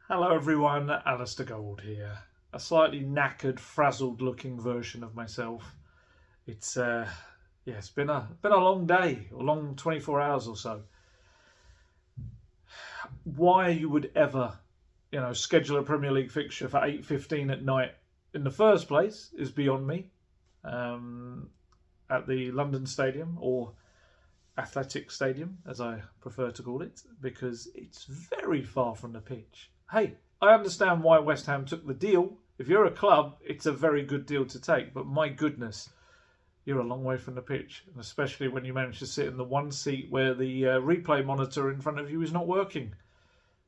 Hello everyone, Alistair Gold here. A slightly knackered, frazzled looking version of myself. It's been a long day, a long 24 hours or so. Why you would ever, schedule a Premier League fixture for 8:15 at night in the first place is beyond me. Um, at the London Stadium, or Athletic Stadium, as I prefer to call it, because it's very far from the pitch. Hey, I understand why West Ham took the deal. If you're a club, it's a very good deal to take, but my goodness, you're a long way from the pitch, and especially when you manage to sit in the one seat where the replay monitor in front of you is not working.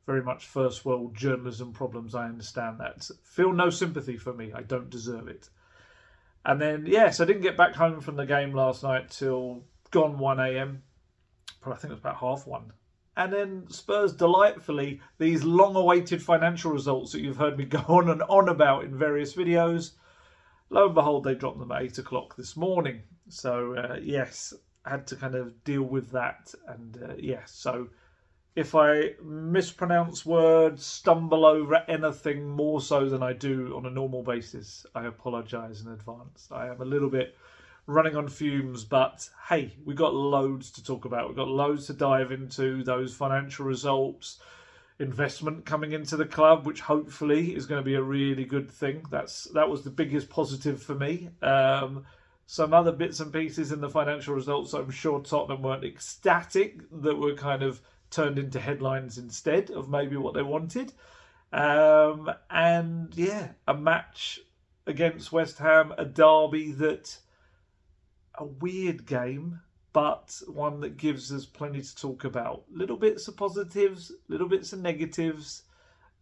Very much first world journalism problems, I understand that. Feel no sympathy for me, I don't deserve it. And then, yes, I didn't get back home from the game last night till gone 1 a.m. I think it was about 1:30. And then Spurs, delightfully, these long-awaited financial results that you've heard me go on and on about in various videos, lo and behold, they dropped them at 8 o'clock this morning. So, yes, I had to kind of deal with that. And, yes, so if I mispronounce words, stumble over anything more so than I do on a normal basis, I apologise in advance. I am a little bit running on fumes, but hey, we've got loads to talk about. We've got loads to dive into, those financial results, investment coming into the club, which hopefully is going to be a really good thing. That was the biggest positive for me. Some other bits and pieces in the financial results, I'm sure Tottenham weren't ecstatic, that were kind of turned into headlines instead of maybe what they wanted. And yeah, a match against West Ham, a derby that, a weird game, but one that gives us plenty to talk about. Little bits of positives, little bits of negatives,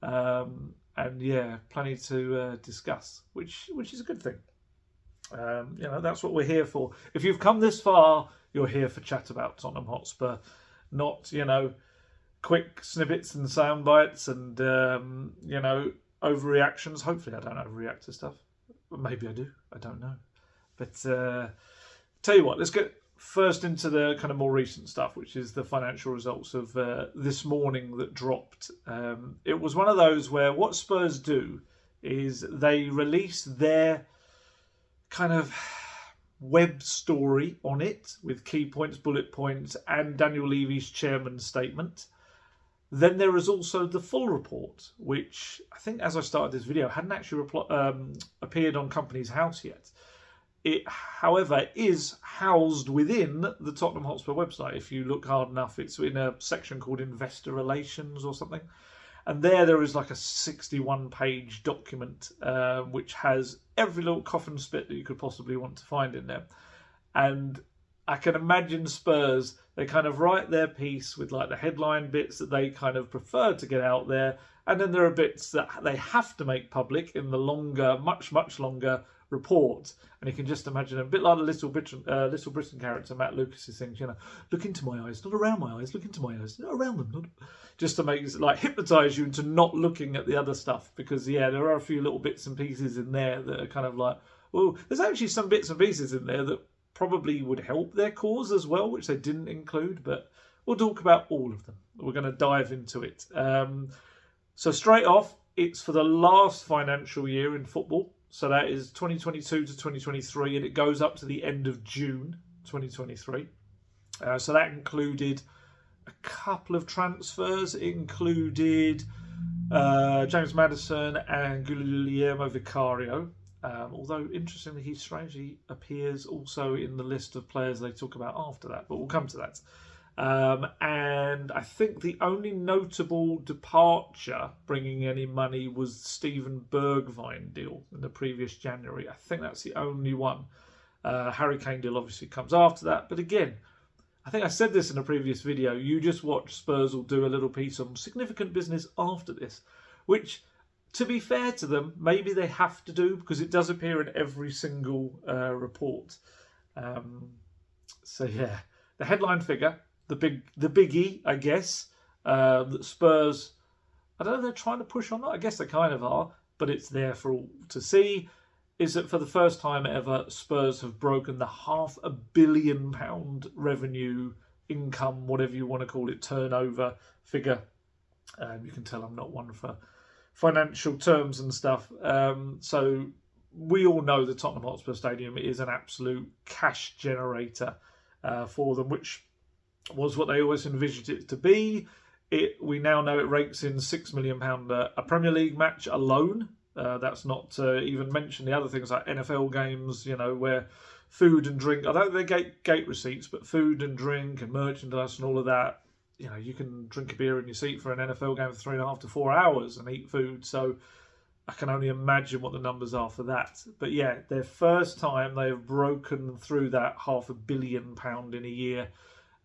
and yeah, plenty to discuss, which is a good thing. That's what we're here for. If you've come this far, you're here for chat about Tottenham Hotspur, not quick snippets and sound bites and overreactions. Hopefully, I don't overreact to stuff. Maybe I do. I don't know. But tell you what, let's get first into the kind of more recent stuff, which is the financial results of this morning that dropped. It was one of those where what Spurs do is they release their kind of web story on it with key points, bullet points, and Daniel Levy's chairman's statement. Then there is also the full report, which I think, as I started this video, hadn't actually appeared on Company's House yet. It, however, is housed within the Tottenham Hotspur website. If you look hard enough, it's in a section called Investor Relations or something. And there is like a 61-page document which has every little coffin spit that you could possibly want to find in there. And I can imagine Spurs, they kind of write their piece with like the headline bits that they kind of prefer to get out there. And then there are bits that they have to make public in the longer, much, much longer report. And you can just imagine a bit like the Little Britain character, Matt Lucas's things, look into my eyes, not around my eyes, look into my eyes, not around them, not... just to make it like hypnotise you into not looking at the other stuff. Because, yeah, there are a few little bits and pieces in there that are kind of like, oh, there's actually some bits and pieces in there that probably would help their cause as well, which they didn't include, but we'll talk about all of them. We're going to dive into it. So straight off, it's for the last financial year in football. So that is 2022 to 2023, and it goes up to the end of June 2023. So that included a couple of transfers. It included James Maddison and Guillermo Vicario. Although, interestingly, he strangely appears also in the list of players they talk about after that, but we'll come to that. And I think the only notable departure bringing any money was Steven Bergwijn deal in the previous January. I think that's the only one. Harry Kane deal obviously comes after that. But again, I think I said this in a previous video, you just watch Spurs will do a little piece on significant business after this, which, to be fair to them, maybe they have to do because it does appear in every single report. So yeah, the headline figure, the biggie, I guess, that Spurs, I don't know if they're trying to push on that. I guess they kind of are, but it's there for all to see, is that for the first time ever, Spurs have broken the £500 million revenue, income, whatever you want to call it, turnover figure. You can tell I'm not one for financial terms and stuff. So we all know the Tottenham Hotspur Stadium is an absolute cash generator for them, which was what they always envisioned it to be. We now know it rakes in £6 million a Premier League match alone. That's not to even mention the other things like NFL games, where food and drink, I don't think they gate receipts, but food and drink and merchandise and all of that, you can drink a beer in your seat for an NFL game for 3.5 to 4 hours and eat food. So I can only imagine what the numbers are for that. But yeah, their first time they have broken through that £500 million in a year.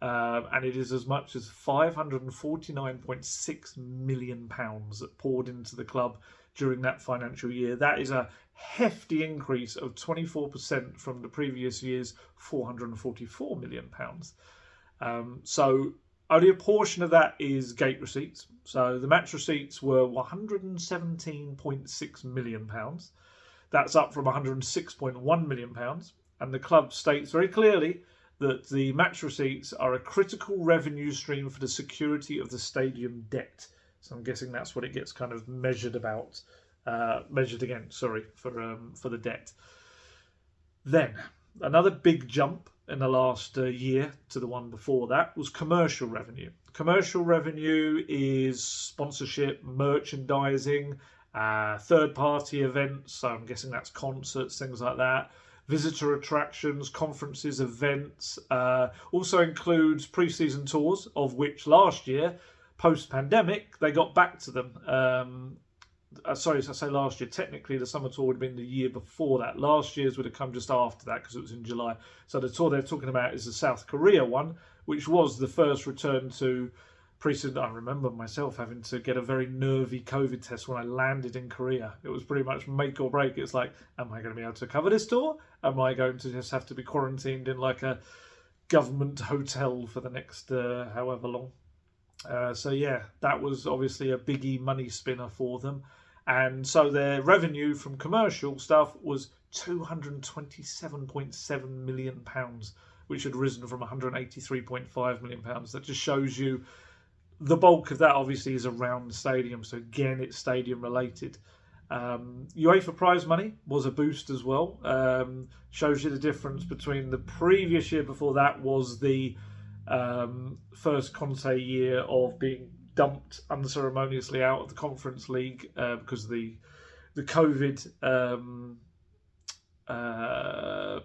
And it is as much as £549.6 million that poured into the club during that financial year. That is a hefty increase of 24% from the previous year's £444 million. So only a portion of that is gate receipts. So the match receipts were £117.6 million. That's up from £106.1 million. And the club states very clearly that the match receipts are a critical revenue stream for the security of the stadium debt. So I'm guessing that's what it gets kind of measured against, for the debt. Then, another big jump in the last year to the one before that was commercial revenue. Commercial revenue is sponsorship, merchandising, third-party events, so I'm guessing that's concerts, things like that. Visitor attractions, conferences, events. Also includes pre-season tours, of which last year, post-pandemic, they got back to them. Sorry, I say last year. Technically, the summer tour would have been the year before that. Last year's would have come just after that because it was in July. So the tour they're talking about is the South Korea one, which was the first return to pre-season. I remember myself having to get a very nervy COVID test when I landed in Korea. It was pretty much make or break. It's like, am I going to be able to cover this tour? Am I going to just have to be quarantined in like a government hotel for the next however long? So yeah, that was obviously a biggie money spinner for them. And so their revenue from commercial stuff was £227.7 million, which had risen from £183.5 million. That just shows you the bulk of that obviously is around the stadium. So again, it's stadium related. UEFA prize money was a boost as well. Shows you the difference between the previous year before that was the first Conte year of being dumped unceremoniously out of the Conference League because of the COVID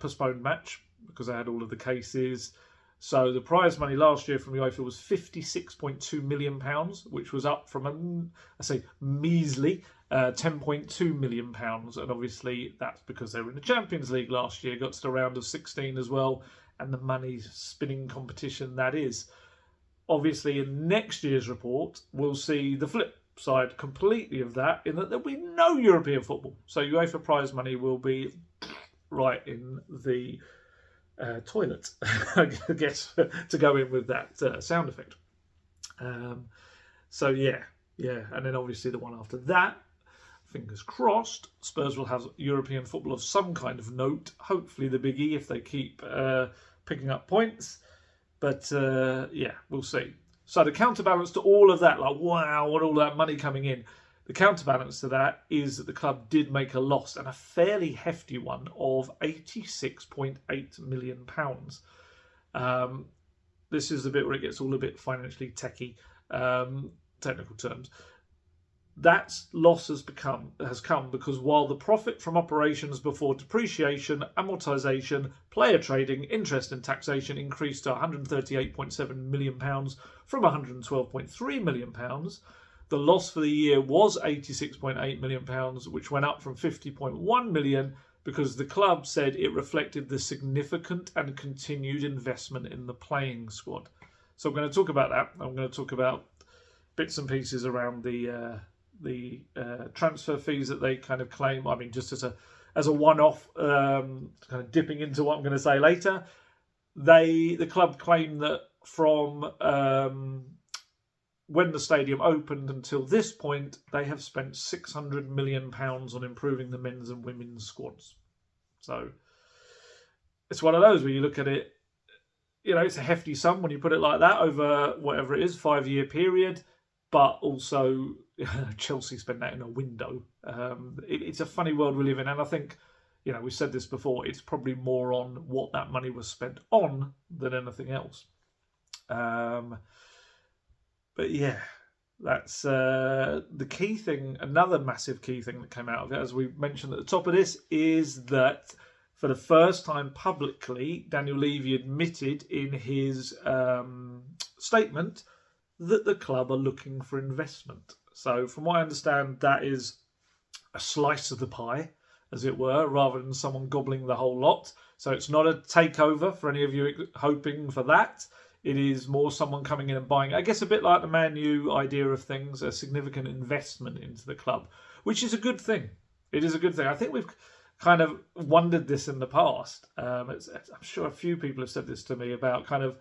postponed match because they had all of the cases. So the prize money last year from UEFA was £56.2 million, which was up from measly £10.2 million. And obviously that's because they were in the Champions League last year, got to the round of 16 as well, and the money spinning competition that is. Obviously, in next year's report, we'll see the flip side completely of that, in that there'll be no European football. So UEFA prize money will be right in the toilet, I guess, to go in with that sound effect. So yeah. And then obviously the one after that, fingers crossed, Spurs will have European football of some kind of note. Hopefully the biggie if they keep picking up points. But yeah, we'll see. So the counterbalance to all of that, like, wow, what all that money coming in. The counterbalance to that is that the club did make a loss, and a fairly hefty one, of £86.8 million. This is the bit where it gets all a bit financially techie, technical terms. That loss has come because while the profit from operations before depreciation, amortisation, player trading, interest and taxation increased to £138.7 million from £112.3 million, the loss for the year was £86.8 million, which went up from £50.1 million because the club said it reflected the significant and continued investment in the playing squad. So I'm going to talk about that. I'm going to talk about bits and pieces around the transfer fees that they kind of claim. I mean, just as a one-off, kind of dipping into what I'm going to say later, the club claim that from when the stadium opened until this point, they have spent £600 million on improving the men's and women's squads. So it's one of those where you look at it, it's a hefty sum when you put it like that over whatever it is, 5-year period. But also, Chelsea spend that in a window. It's a funny world we live in, and I think, we said this before, it's probably more on what that money was spent on than anything else. But yeah, that's the key thing. Another massive key thing that came out of it, as we mentioned at the top of this, is that for the first time publicly, Daniel Levy admitted in his statement that the club are looking for investment. So from what I understand, that is a slice of the pie, as it were, rather than someone gobbling the whole lot. So it's not a takeover for any of you hoping for that. It is more someone coming in and buying, I guess, a bit like the Man U idea of things, a significant investment into the club, which is a good thing. It is a good thing. I think we've kind of wondered this in the past. I'm sure a few people have said this to me about kind of,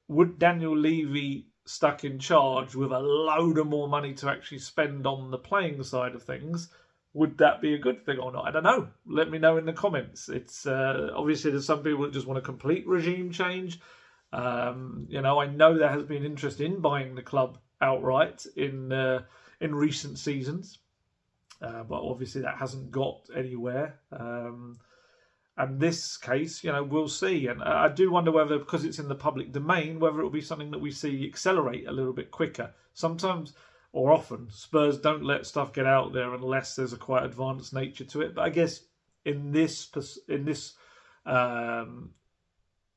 would Daniel Levy stuck in charge with a load of more money to actually spend on the playing side of things, would that be a good thing or not? I don't know. Let me know in the comments. It's obviously there's some people that just want a complete regime change. I know there has been interest in buying the club outright in recent seasons, but obviously that hasn't got anywhere. And this case, we'll see. And I do wonder whether, because it's in the public domain, whether it'll be something that we see accelerate a little bit quicker. Sometimes, or often, Spurs don't let stuff get out there unless there's a quite advanced nature to it. But I guess in this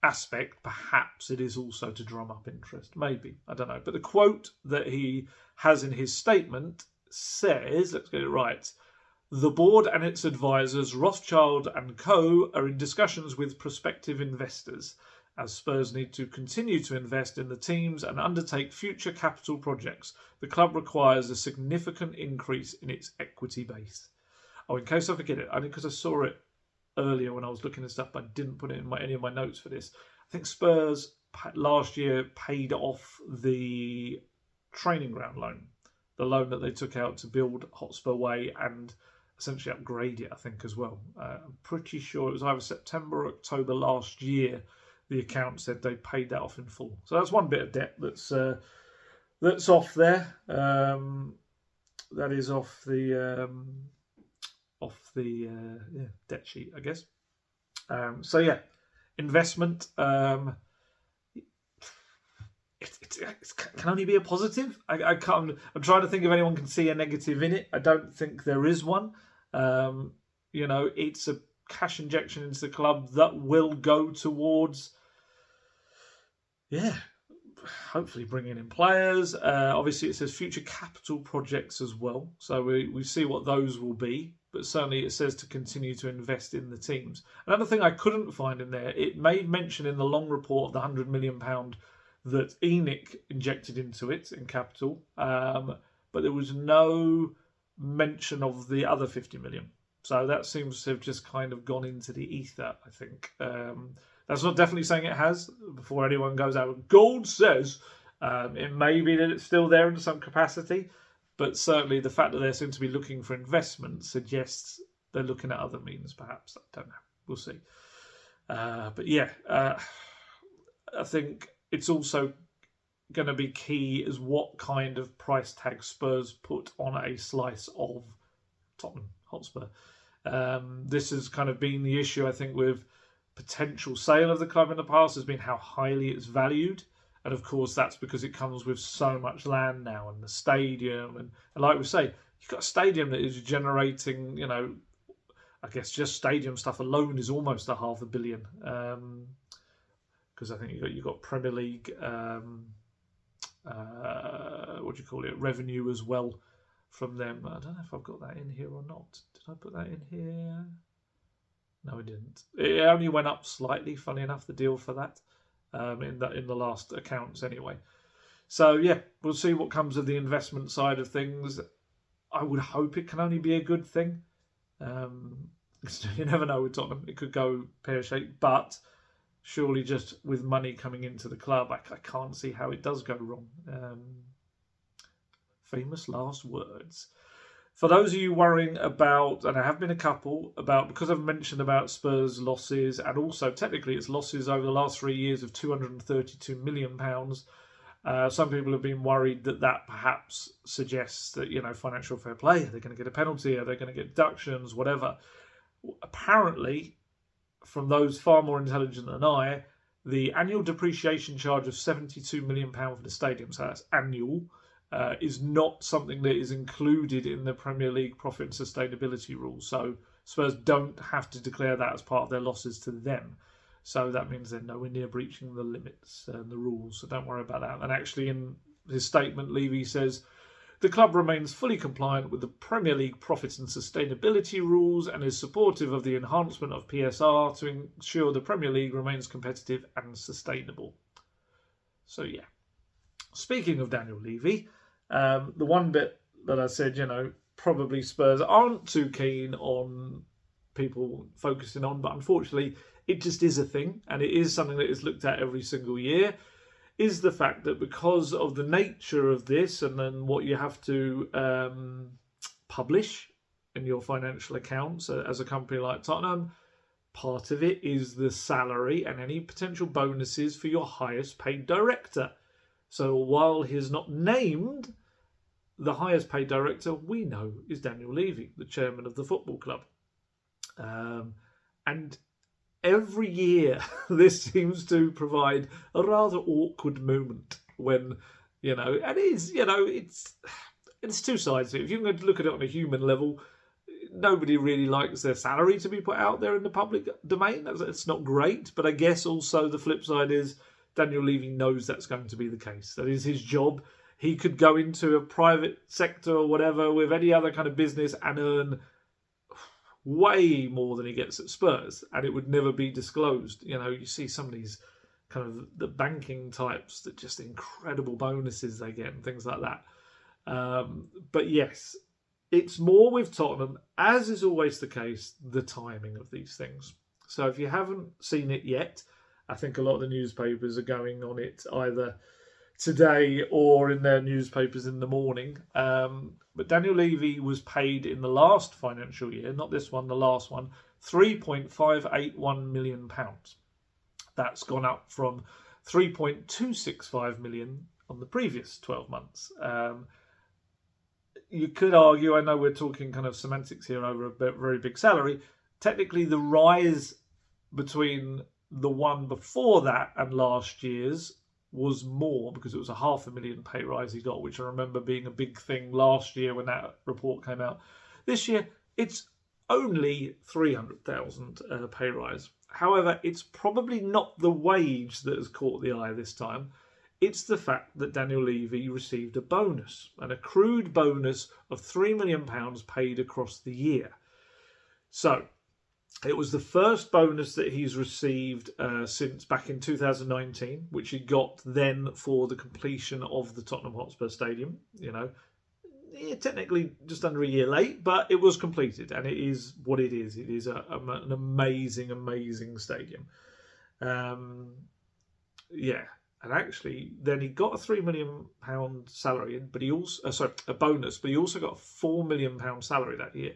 aspect, perhaps it is also to drum up interest. Maybe. I don't know. But the quote that he has in his statement says, let's get it right, the board and its advisors, Rothschild and Co., are in discussions with prospective investors, as Spurs need to continue to invest in the teams and undertake future capital projects. The club requires a significant increase in its equity base. Oh, in case I forget it, only because I saw it earlier when I was looking at stuff, but I didn't put it in any of my notes for this. I think Spurs last year paid off the training ground loan, the loan that they took out to build Hotspur Way and essentially upgrade it, I think, as well. I'm pretty sure it was either September or October last year. The account said they paid that off in full. So that's one bit of debt that's off there. That is off the debt sheet, I guess. Investment. It can only be a positive. I can't. I'm trying to think if anyone can see a negative in it. I don't think there is one. It's a cash injection into the club that will go towards, hopefully bringing in players. Obviously, it says future capital projects as well. So we see what those will be. But certainly it says to continue to invest in the teams. Another thing I couldn't find in there, it made mention in the long report of the £100 million that ENIC injected into it in capital. But there was no mention of the other 50 million. So that seems to have just kind of gone into the ether, I think. That's not definitely saying it has, before anyone goes out. Gold says it may be that it's still there in some capacity, but certainly the fact that they seem to be looking for investment suggests they're looking at other means, perhaps. I don't know. We'll see. I think it's also going to be key is what kind of price tag Spurs put on a slice of Tottenham Hotspur. This has kind of been the issue, I think, with potential sale of the club in the past, has been how highly it's valued. And of course, that's because it comes with so much land now and the stadium. And like we say, you've got a stadium that is generating, I guess just stadium stuff alone is almost £500 million. Because I think you've got Premier League, revenue as well from them. I don't know if I've got that in here or not. Did I put that in here? No, I didn't. It only went up slightly, funny enough, the deal for that, in the last accounts anyway. So, we'll see what comes of the investment side of things. I would hope it can only be a good thing. You never know with Tottenham. It could go pear-shaped, but surely just with money coming into the club, I can't see how it does go wrong. Famous last words. For those of you worrying about, and I have been a couple, because I've mentioned about Spurs' losses, and also technically it's losses over the last 3 years of £232 million, Some people have been worried that perhaps suggests that, financial fair play, are they going to get a penalty? Are they going to get deductions? Whatever. Apparently, from those far more intelligent than I, the annual depreciation charge of £72 million for the stadium, so that's annual, is not something that is included in the Premier League profit and sustainability rules. So Spurs don't have to declare that as part of their losses to them. So that means they're nowhere near breaching the limits and the rules. So don't worry about that. And actually, in his statement, Levy says, the club remains fully compliant with the Premier League profits and sustainability rules and is supportive of the enhancement of PSR to ensure the Premier League remains competitive and sustainable. So, yeah. Speaking of Daniel Levy, the one bit that I said, probably Spurs aren't too keen on people focusing on, but unfortunately it just is a thing, and it is something that is looked at every single year, is the fact that because of the nature of this and then what you have to publish in your financial accounts as a company like Tottenham, part of it is the salary and any potential bonuses for your highest paid director. So while he's not named, the highest paid director we know is Daniel Levy, the chairman of the football club. And every year this seems to provide a rather awkward moment when, and it's two sides to it. If you're going to look at it on a human level, nobody really likes their salary to be put out there in the public domain. It's not great. But I guess also the flip side is Daniel Levy knows that's going to be the case. That is his job. He could go into a private sector or whatever with any other kind of business and earn way more than he gets at Spurs, and it would never be disclosed. You see some of these kind of the banking types that just incredible bonuses they get and things like that. But yes, it's more with Tottenham, as is always the case, the timing of these things. So if you haven't seen it yet, I think a lot of the newspapers are going on it either today or in their newspapers in the morning. But Daniel Levy was paid in the last financial year, not this one, the last one, £3.581 million. That's gone up from £3.265 million on the previous 12 months. You could argue, I know we're talking kind of semantics here over a very big salary. Technically, the rise between the one before that and last year's was more, because it was a £500,000 pay rise he got, which I remember being a big thing last year when that report came out. This year, it's only 300,000 pay rise. However, it's probably not the wage that has caught the eye this time. It's the fact that Daniel Levy received a bonus, an accrued bonus of £3 million paid across the year. So it was the first bonus that he's received since back in 2019, which he got then for the completion of the Tottenham Hotspur Stadium. Technically just under a year late, but it was completed, and it is what it is. It is an amazing, amazing stadium. And actually, then he got a £3 million salary, but he also a bonus, but he also got a £4 million salary that year.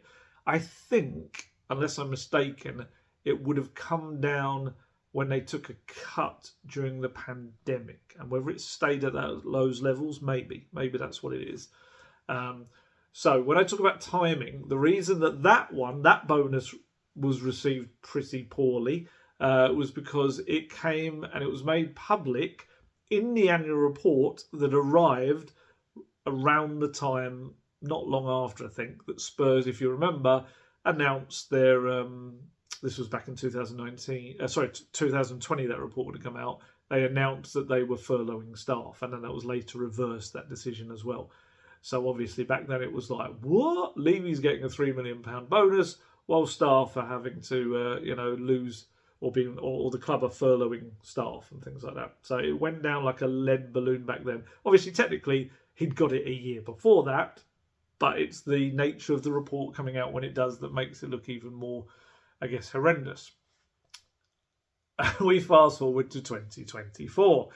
I think, unless I'm mistaken, it would have come down when they took a cut during the pandemic, and whether it stayed at those levels, maybe that's what it is. So when I talk about timing, the reason that bonus was received pretty poorly was because it came and it was made public in the annual report that arrived around the time, not long after, I think, that Spurs, if you remember, announced their, this was back in 2020, that report would have come out. They announced that they were furloughing staff, and then that was later reversed, that decision as well. So obviously back then it was like, what? Levy's getting a £3 million bonus while staff are having to, lose or the club are furloughing staff and things like that. So it went down like a lead balloon back then. Obviously, technically, he'd got it a year before that, but it's the nature of the report coming out when it does that makes it look even more, I guess, horrendous. We fast forward to 2024,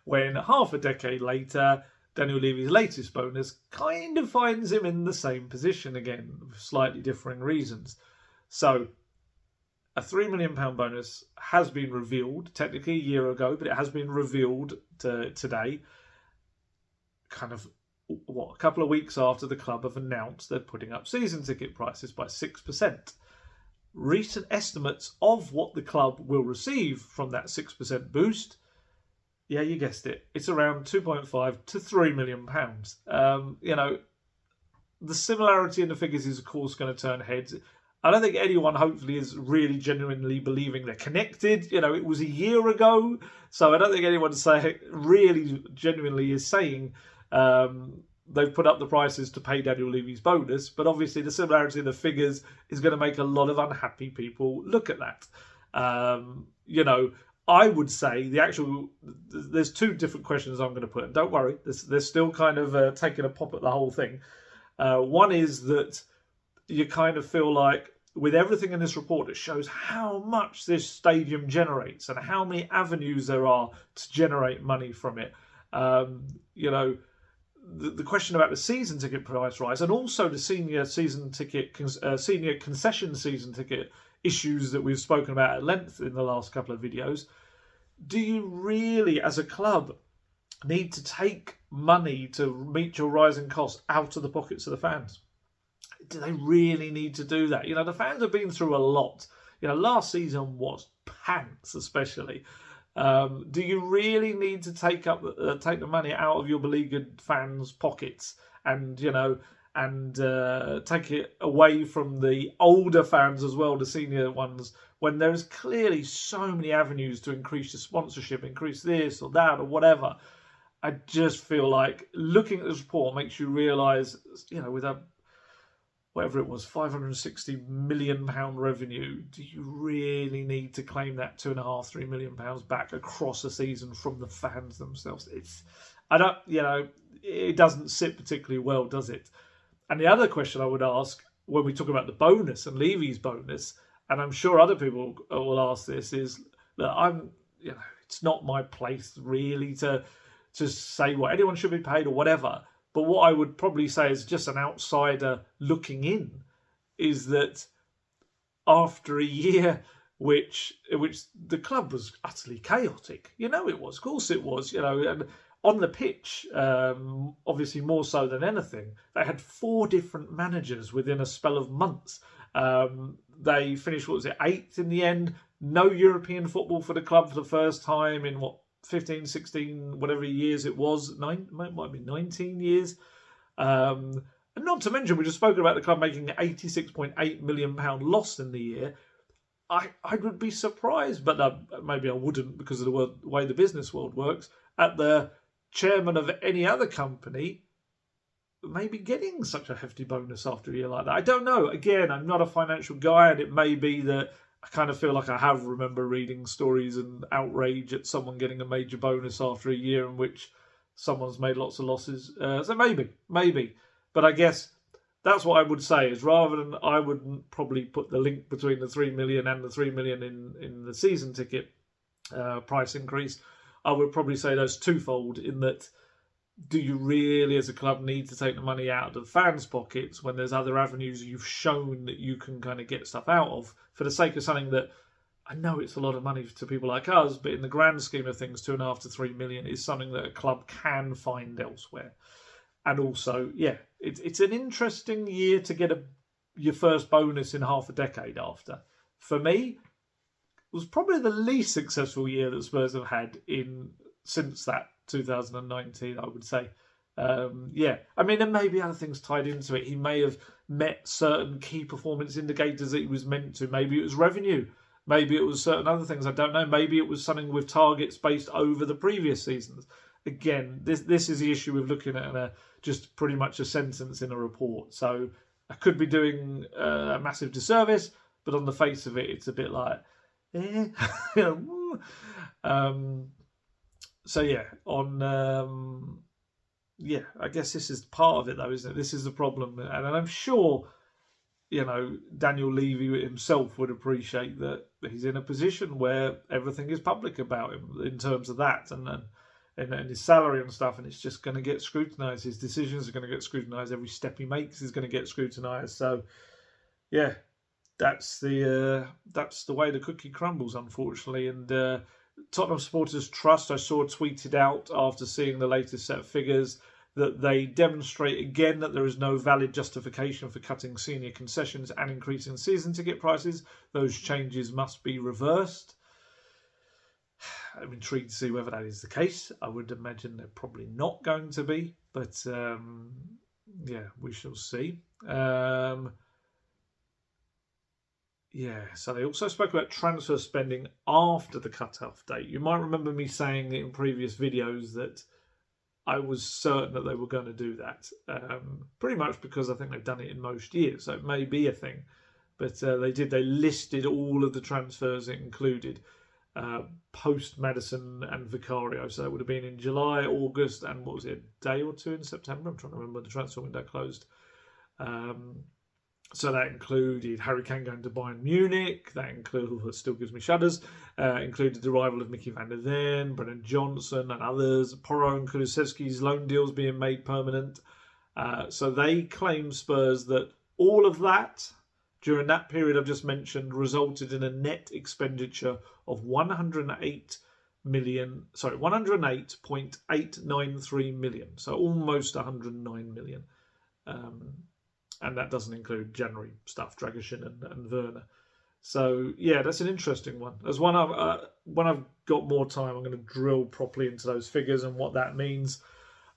when half a decade later, Daniel Levy's latest bonus kind of finds him in the same position again, for slightly differing reasons. So a £3 million bonus has been revealed, technically a year ago, but it has been revealed today. kind of a couple of weeks after the club have announced they're putting up season ticket prices by 6%. Recent estimates of what the club will receive from that 6% boost, yeah, you guessed it, it's around £2.5 to £3 million. The similarity in the figures is, of course, going to turn heads. I don't think anyone, hopefully, is really genuinely believing they're connected. It was a year ago, so I don't think anyone really genuinely is saying they've put up the prices to pay Daniel Levy's bonus. But obviously, the similarity in the figures is going to make a lot of unhappy people look at that. I would say there's two different questions I'm going to put. And don't worry, they're still kind of taking a pop at the whole thing. One is that you kind of feel like, with everything in this report, it shows how much this stadium generates and how many avenues there are to generate money from it. The question about the season ticket price rise, and also the senior concession season ticket issues that we've spoken about at length in the last couple of videos. Do you really, as a club, need to take money to meet your rising costs out of the pockets of the fans? Do they really need to do that? The fans have been through a lot. Last season was pants, especially. Do you really need to take the money out of your beleaguered fans' pockets and take it away from the older fans as well, the senior ones, when there's clearly so many avenues to increase your sponsorship, increase this or that or whatever? I just feel like looking at this report makes you realise, with whatever it was, £560 million revenue, do you really need to claim that £2.5-3 million back across a season from the fans themselves? It doesn't sit particularly well, does it? And the other question I would ask when we talk about the bonus and Levy's bonus, and I'm sure other people will ask this, is that it's not my place really to say what anyone should be paid or whatever. But what I would probably say is, just an outsider looking in, is that after a year which the club was utterly chaotic, it was, of course it was, and on the pitch, obviously more so than anything, they had 4 different managers within a spell of months. They finished, 8th in the end. No European football for the club for the first time in 15, 16, whatever years it was, might be 19 years. And not to mention, we just spoken about the club making an £86.8 million loss in the year. I would be surprised, but maybe I wouldn't because of the way the business world works, at the chairman of any other company maybe getting such a hefty bonus after a year like that. I don't know. Again, I'm not a financial guy, and it may be that I kind of feel like I remember reading stories and outrage at someone getting a major bonus after a year in which someone's made lots of losses. So maybe. But I guess that's what I would say, is rather than, I wouldn't probably put the link between the 3 million and the 3 million in the season ticket price increase. I would probably say those twofold, in that, do you really, as a club, need to take the money out of the fans' pockets when there's other avenues you've shown that you can kind of get stuff out of, for the sake of something that, I know it's a lot of money to people like us, but in the grand scheme of things, 2.5 to 3 million is something that a club can find elsewhere. And also, it's an interesting year to get your first bonus in half a decade after. For me, it was probably the least successful year that Spurs have had since that 2019, I would say. I mean, there may be other things tied into it. He may have met certain key performance indicators that he was meant to. Maybe it was revenue. Maybe it was certain other things. I don't know. Maybe it was something with targets based over the previous seasons. Again, this is the issue with looking at just pretty much a sentence in a report. So I could be doing a massive disservice, but on the face of it, it's a bit like, So I guess this is part of it, though, isn't it? This is the problem, and I'm sure, Daniel Levy himself would appreciate that he's in a position where everything is public about him in terms of that, and his salary and stuff, and it's just going to get scrutinised. His decisions are going to get scrutinised. Every step he makes is going to get scrutinised. So, yeah, that's the way the cookie crumbles, unfortunately, and. Tottenham Supporters Trust, I saw tweeted out after seeing the latest set of figures that they demonstrate again that there is no valid justification for cutting senior concessions and increasing season ticket prices. Those changes must be reversed. I'm intrigued to see whether that is the case. I would imagine they're probably not going to be, but yeah, we shall see. Yeah, so they also spoke about transfer spending after the cut-off date. You might remember me saying in previous videos that I was certain that they were going to do that. Pretty much because I think they've done it in most years, so it may be a thing. But they did. They listed all of the transfers it included post Maddison and Vicario. So that would have been in July, August, and what was it, a day or two in September? I'm trying to remember when the transfer window closed. So that included Harry Kane going to Bayern Munich. That included, still gives me shudders, included the arrival of Mickey van der Ven, Brennan Johnson and others. Porro and Kulusevski's loan deals being made permanent. So they claim, Spurs, that all of that during that period I've just mentioned resulted in a net expenditure of 108.893 million. So almost 109 million. And that doesn't include January stuff, Dragishin and Werner. So yeah, that's an interesting one. As when I've got more time, I'm going to drill properly into those figures and what that means,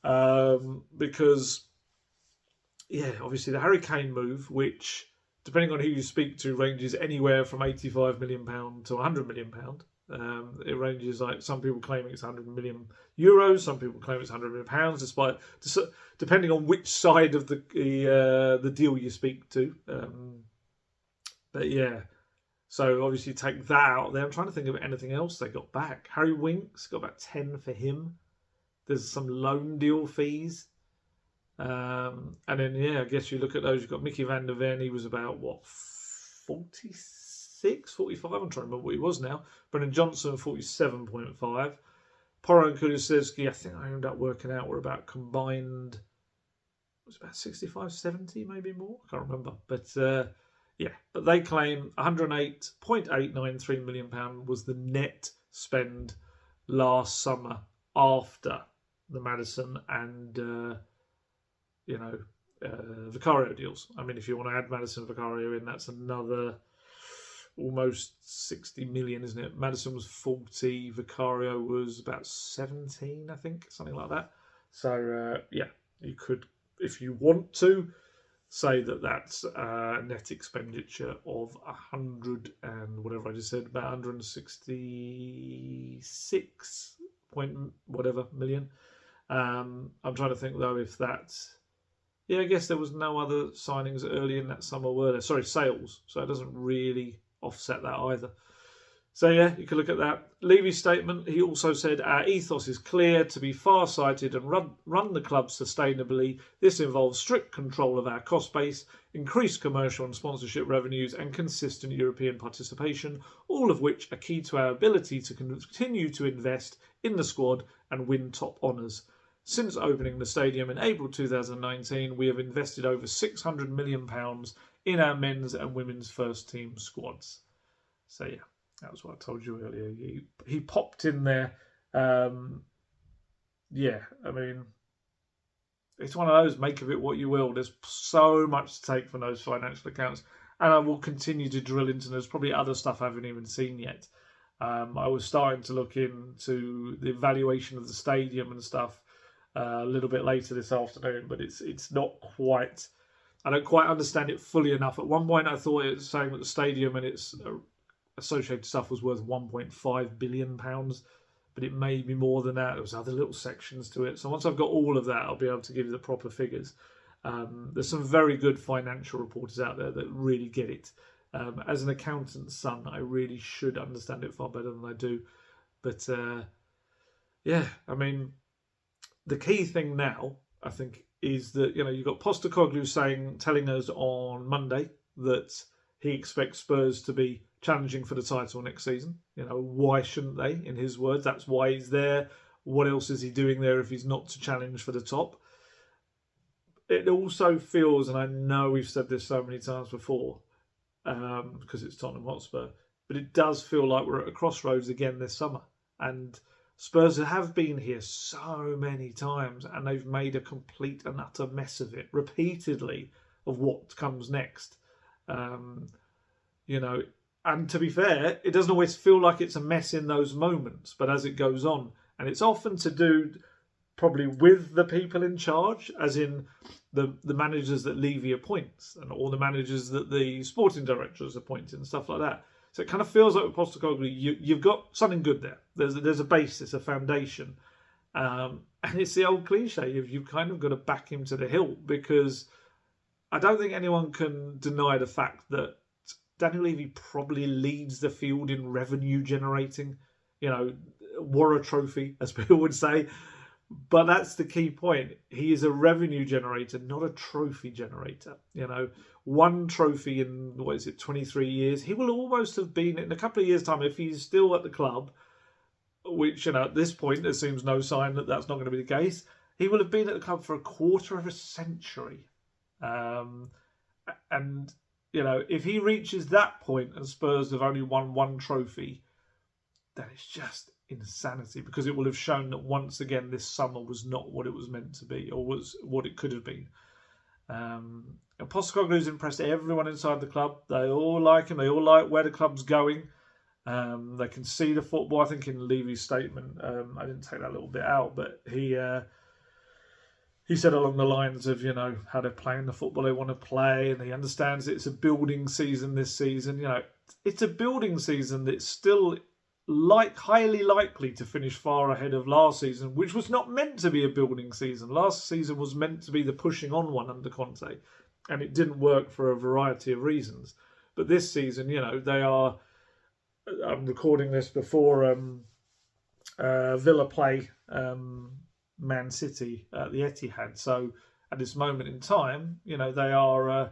because yeah, obviously the Harry Kane move, which depending on who you speak to, ranges anywhere from £85 million to £100 million. It ranges, like some people claiming it's €100 million, some people claim it's £100 million, depending on which side of the deal you speak to. But yeah, so obviously take that out there. I'm trying to think of anything else they got back. Harry Winks got about 10 for him. There's some loan deal fees. And then, yeah, I guess you look at those. You've got Mickey van der Ven. He was about, 46, 45? I'm trying to remember what he was now. Brennan Johnson, 47.5. Porro and Kulusevski, I think I ended up working out, were about combined, it was about 65, 70, maybe more. I can't remember. But, yeah, but they claim £108.893 million was the net spend last summer after the Maddison and Vicario deals. I mean, if you want to add Maddison and Vicario in, that's another almost 60 million, isn't it? Maddison was 40, Vicario was about 17, I think, something like that. So, yeah, you could, if you want to, say that that's a net expenditure of 100 and whatever I just said, about 166 point whatever million. I'm trying to think, though, if that's... Yeah, I guess there was no other signings early in that summer, were there? Sorry, sales. So it doesn't really offset that either. So yeah, you can look at that. Levy's statement, he also said, our ethos is clear: to be far-sighted and run the club sustainably. This involves strict control of our cost base, increased commercial and sponsorship revenues, and consistent European participation, all of which are key to our ability to continue to invest in the squad and win top honours. Since opening the stadium in April 2019, we have invested over £600 million in our men's and women's first team squads. So yeah, that was what I told you earlier. He popped in there. Yeah, I mean, it's one of those, make of it what you will. There's so much to take from those financial accounts. And I will continue to drill into, there's probably other stuff I haven't even seen yet. I was starting to look into the evaluation of the stadium and stuff a little bit later this afternoon, but it's not quite... I don't quite understand it fully enough. At one point I thought it was saying that the stadium and its associated stuff was worth £1.5 billion, but it may be more than that. There was other little sections to it. So once I've got all of that, I'll be able to give you the proper figures. There's some very good financial reporters out there that really get it. As an accountant's son, I really should understand it far better than I do. But yeah, I mean, the key thing now, I think, is that, you've got Postecoglou telling us on Monday that he expects Spurs to be challenging for the title next season. Why shouldn't they? In his words, that's why he's there. What else is he doing there if he's not to challenge for the top? It also feels, and I know we've said this so many times before, because it's Tottenham Hotspur, but it does feel like we're at a crossroads again this summer. And Spurs have been here so many times and they've made a complete and utter mess of it repeatedly of what comes next. You know, and to be fair, it doesn't always feel like it's a mess in those moments, but as it goes on, and it's often to do probably with the people in charge, as in the managers that Levy appoints, and all the managers that the sporting directors appoint and stuff like that. So it kind of feels like with Postecoglou, you've got something good there. There's a basis, a foundation, and it's the old cliche. You've kind of got to back him to the hilt, because I don't think anyone can deny the fact that Daniel Levy probably leads the field in revenue generating. You know, wore a trophy, as people would say. But that's the key point. He is a revenue generator, not a trophy generator. You know, one trophy in, 23 years. He will almost have been, in a couple of years' time, if he's still at the club, which, you know, at this point, there seems no sign that that's not going to be the case. He will have been at the club for a quarter of a century. And, you know, if he reaches that point and Spurs have only won one trophy, then it's just insanity, because it will have shown that once again this summer was not what it was meant to be, or was what it could have been. And Postecoglou's impressed everyone inside the club. They all like him. They all like where the club's going. They can see the football. I think in Levy's statement, I didn't take that little bit out, but he said along the lines of, you know, how they're playing the football they want to play, and he understands it's a building season this season. You know, it's a building season that's still highly likely to finish far ahead of last season, which was not meant to be a building season. Last season was meant to be the pushing on one under Conte, and it didn't work for a variety of reasons. But this season, you know, they are... I'm recording this before Villa play Man City at the Etihad. So at this moment in time, you know, they are...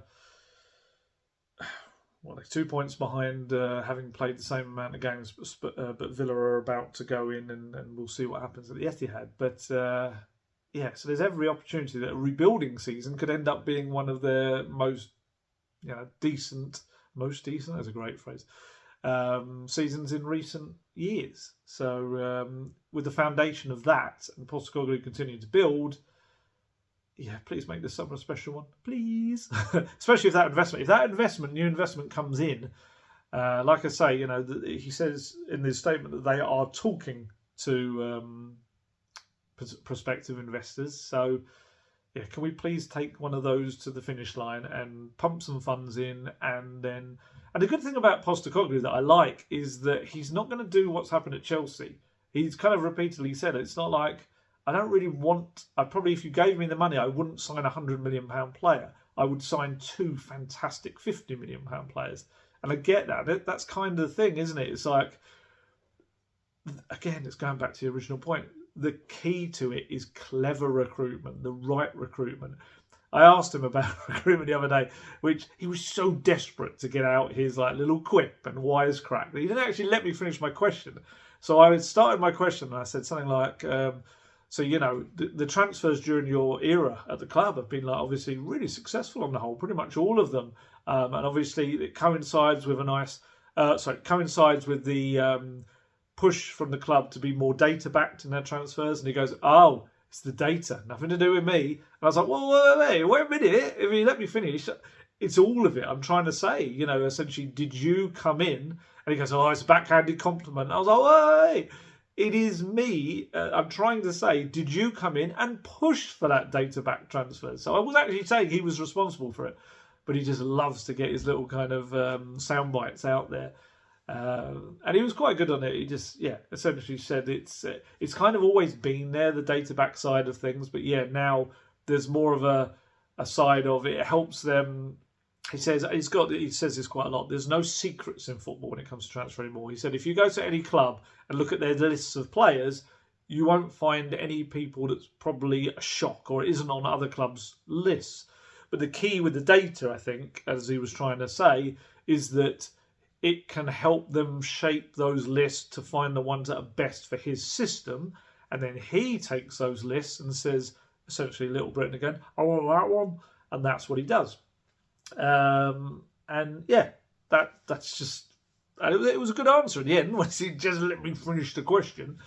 they're 2 points behind, having played the same amount of games, but Villa are about to go in, and we'll see what happens at the Etihad. But yeah, so there's every opportunity that a rebuilding season could end up being one of their most decent, that's a great phrase, seasons in recent years. So with the foundation of that, and Postecoglou continuing to build, yeah, please make this summer a special one, please. Especially if that new investment comes in. Like I say, you know, he says in his statement that they are talking to prospective investors. So, yeah, can we please take one of those to the finish line and pump some funds in, and then... And the good thing about Postecoglou that I like is that he's not going to do what's happened at Chelsea. He's kind of repeatedly said it. It's not like... I don't really want... if you gave me the money, I wouldn't sign a £100 million player. I would sign two fantastic £50 million players. And I get that. That's kind of the thing, isn't it? It's like... Again, it's going back to the original point. The key to it is clever recruitment, the right recruitment. I asked him about recruitment the other day, which he was so desperate to get out his little quip and wisecrack that he didn't actually let me finish my question. So I started my question and I said something like... So, you know, the transfers during your era at the club have been obviously really successful on the whole, pretty much all of them. And obviously it coincides with coincides with the push from the club to be more data backed in their transfers. And he goes, oh, it's the data, nothing to do with me. And I was like, well, wait a minute. If you let me finish, it's all of it. I'm trying to say, you know, essentially, did you come in? And he goes, oh, it's a backhanded compliment. I was like, oh, hey. It is me. I'm trying to say, did you come in and push for that data-back transfer? So I was actually saying he was responsible for it, but he just loves to get his little kind of sound bites out there. And he was quite good on it. He just, essentially said it's kind of always been there, the data-back side of things. But yeah, now there's more of a side of it. It helps them. He says this quite a lot. There's no secrets in football when it comes to transfer anymore. He said if you go to any club and look at their lists of players, you won't find any people that's probably a shock or isn't on other clubs' lists. But the key with the data, I think, as he was trying to say, is that it can help them shape those lists to find the ones that are best for his system. And then he takes those lists and says, essentially, Little Britain again, I want that one. And that's what he does. And yeah, that's just... It was a good answer in the end, once he just let me finish the question.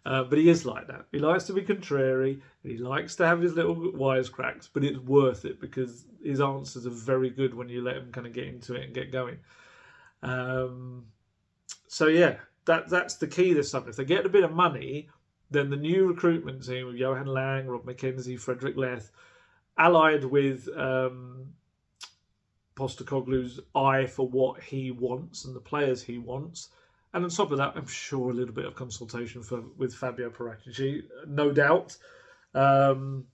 But he is like that. He likes to be contrary. He likes to have his little wisecracks, but it's worth it because his answers are very good when you let him kind of get into it and get going. So yeah, that's the key this summer. If they get a bit of money, then the new recruitment team with Johan Lang, Rob McKenzie, Frederick Leth, allied with Postecoglou's eye for what he wants and the players he wants. And on top of that, I'm sure a little bit of consultation with Fabio Paratici, no doubt. There's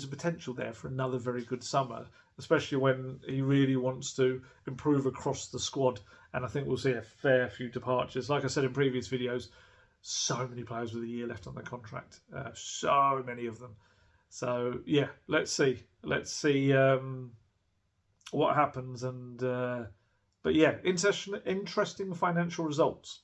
a potential there for another very good summer, especially when he really wants to improve across the squad. And I think we'll see a fair few departures. Like I said in previous videos, so many players with a year left on their contract. So many of them. So, yeah, let's see. Let's see what happens. But yeah, interesting financial results.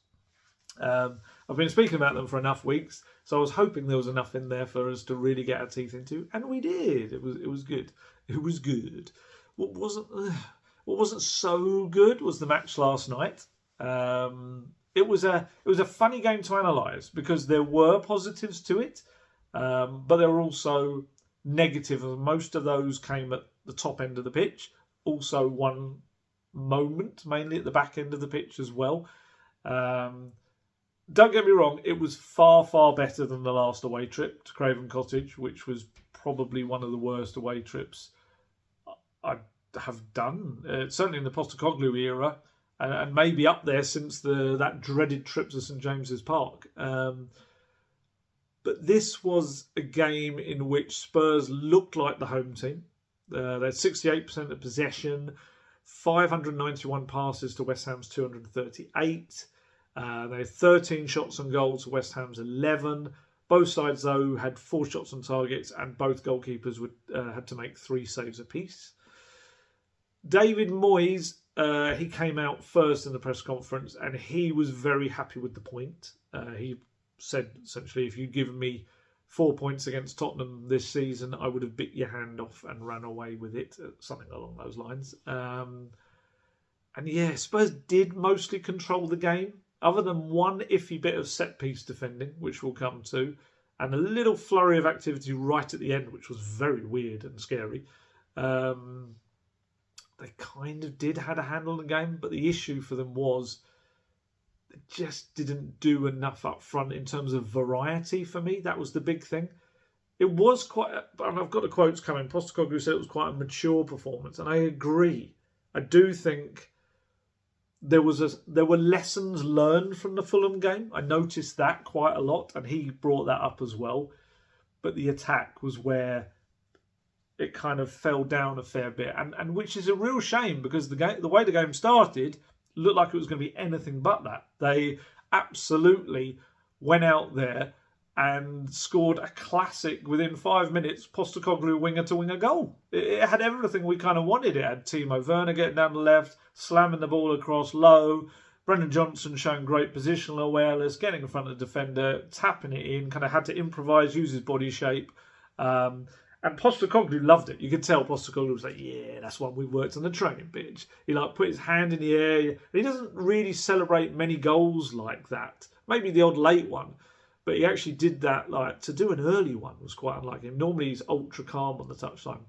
I've been speaking about them for enough weeks, so I was hoping there was enough in there for us to really get our teeth into, and we did. It was good. It was good. What wasn't so good was the match last night. It was a funny game to analyse because there were positives to it, but there were also negatives. Most of those came at the top end of the pitch. Also, one moment, mainly at the back end of the pitch as well. Don't get me wrong, it was far, far better than the last away trip to Craven Cottage, which was probably one of the worst away trips I have done. Certainly in the Postecoglou era, and maybe up there since that dreaded trip to St James's Park. But this was a game in which Spurs looked like the home team. They had 68% of possession, 591 passes to West Ham's 238. They had 13 shots on goal to West Ham's 11. Both sides, though, had 4 shots on targets, and both goalkeepers had to make 3 saves apiece. David Moyes, he came out first in the press conference, and he was very happy with the point. He said, essentially, if you'd given me 4 points against Tottenham this season, I would have bit your hand off and ran away with it. Something along those lines. And yeah, Spurs did mostly control the game, other than one iffy bit of set-piece defending, which we'll come to, and a little flurry of activity right at the end, which was very weird and scary. They kind of did have a handle on the game, but the issue for them was they just didn't do enough up front in terms of variety for me. That was the big thing. It was quite, and I've got the quotes coming, Postecoglou said it was quite a mature performance, and I agree. I do think there were lessons learned from the Fulham game. I noticed that quite a lot, and he brought that up as well. But the attack was where it kind of fell down a fair bit, and which is a real shame because the way the game started looked like it was going to be anything but that. They absolutely went out there and scored a classic within 5 minutes, Postecoglou winger to winger goal. It had everything we kind of wanted. It had Timo Werner getting down the left, slamming the ball across low, Brendan Johnson showing great positional awareness, getting in front of the defender, tapping it in, kind of had to improvise, use his body shape. And Postecoglou loved it. You could tell Postecoglou was like, yeah, that's one we worked on the training pitch. He put his hand in the air. He doesn't really celebrate many goals like that. Maybe the odd late one. But he actually did that, to do an early one was quite unlike him. Normally he's ultra calm on the touchline.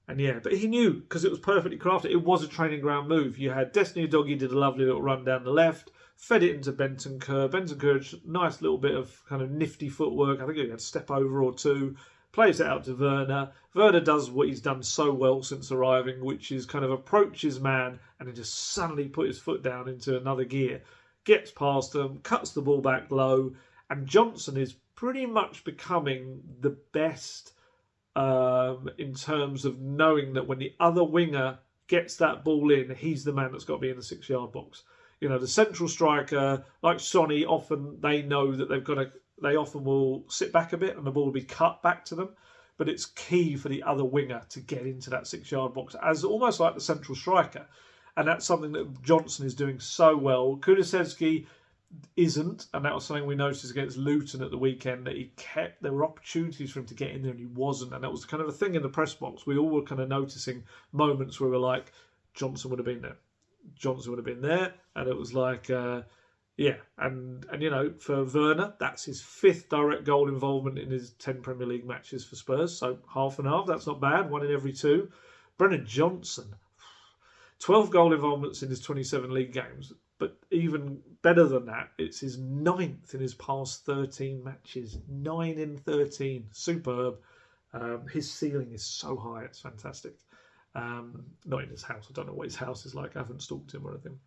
But he knew, because it was perfectly crafted. It was a training ground move. You had Destiny Udogie did a lovely little run down the left, fed it into Bentancur. Bentancur, nice little bit of kind of nifty footwork. I think he had a step over or two. Plays it out to Werner. Werner does what he's done so well since arriving, which is kind of approach his man and then just suddenly put his foot down into another gear. Gets past them, cuts the ball back low, and Johnson is pretty much becoming the best in terms of knowing that when the other winger gets that ball in, he's the man that's got to be in the 6-yard box. You know, the central striker, like Sonny, often they know that they often will sit back a bit and the ball will be cut back to them. But it's key for the other winger to get into that 6-yard box as almost like the central striker. And that's something that Johnson is doing so well. Kulusevski isn't, and that was something we noticed against Luton at the weekend, that there were opportunities for him to get in there and he wasn't. And that was kind of a thing in the press box. We all were kind of noticing moments where we were like, Johnson would have been there. Johnson would have been there. And it was like, Yeah, and for Werner, that's his 5th direct goal involvement in his 10 Premier League matches for Spurs. So half and half, that's not bad. 1 in every 2. Brennan Johnson, 12 goal involvements in his 27 league games. But even better than that, it's his 9th in his past 13 matches. 9 in 13. Superb. His ceiling is so high, it's fantastic. Not in his house. I don't know what his house is like. I haven't stalked him or anything.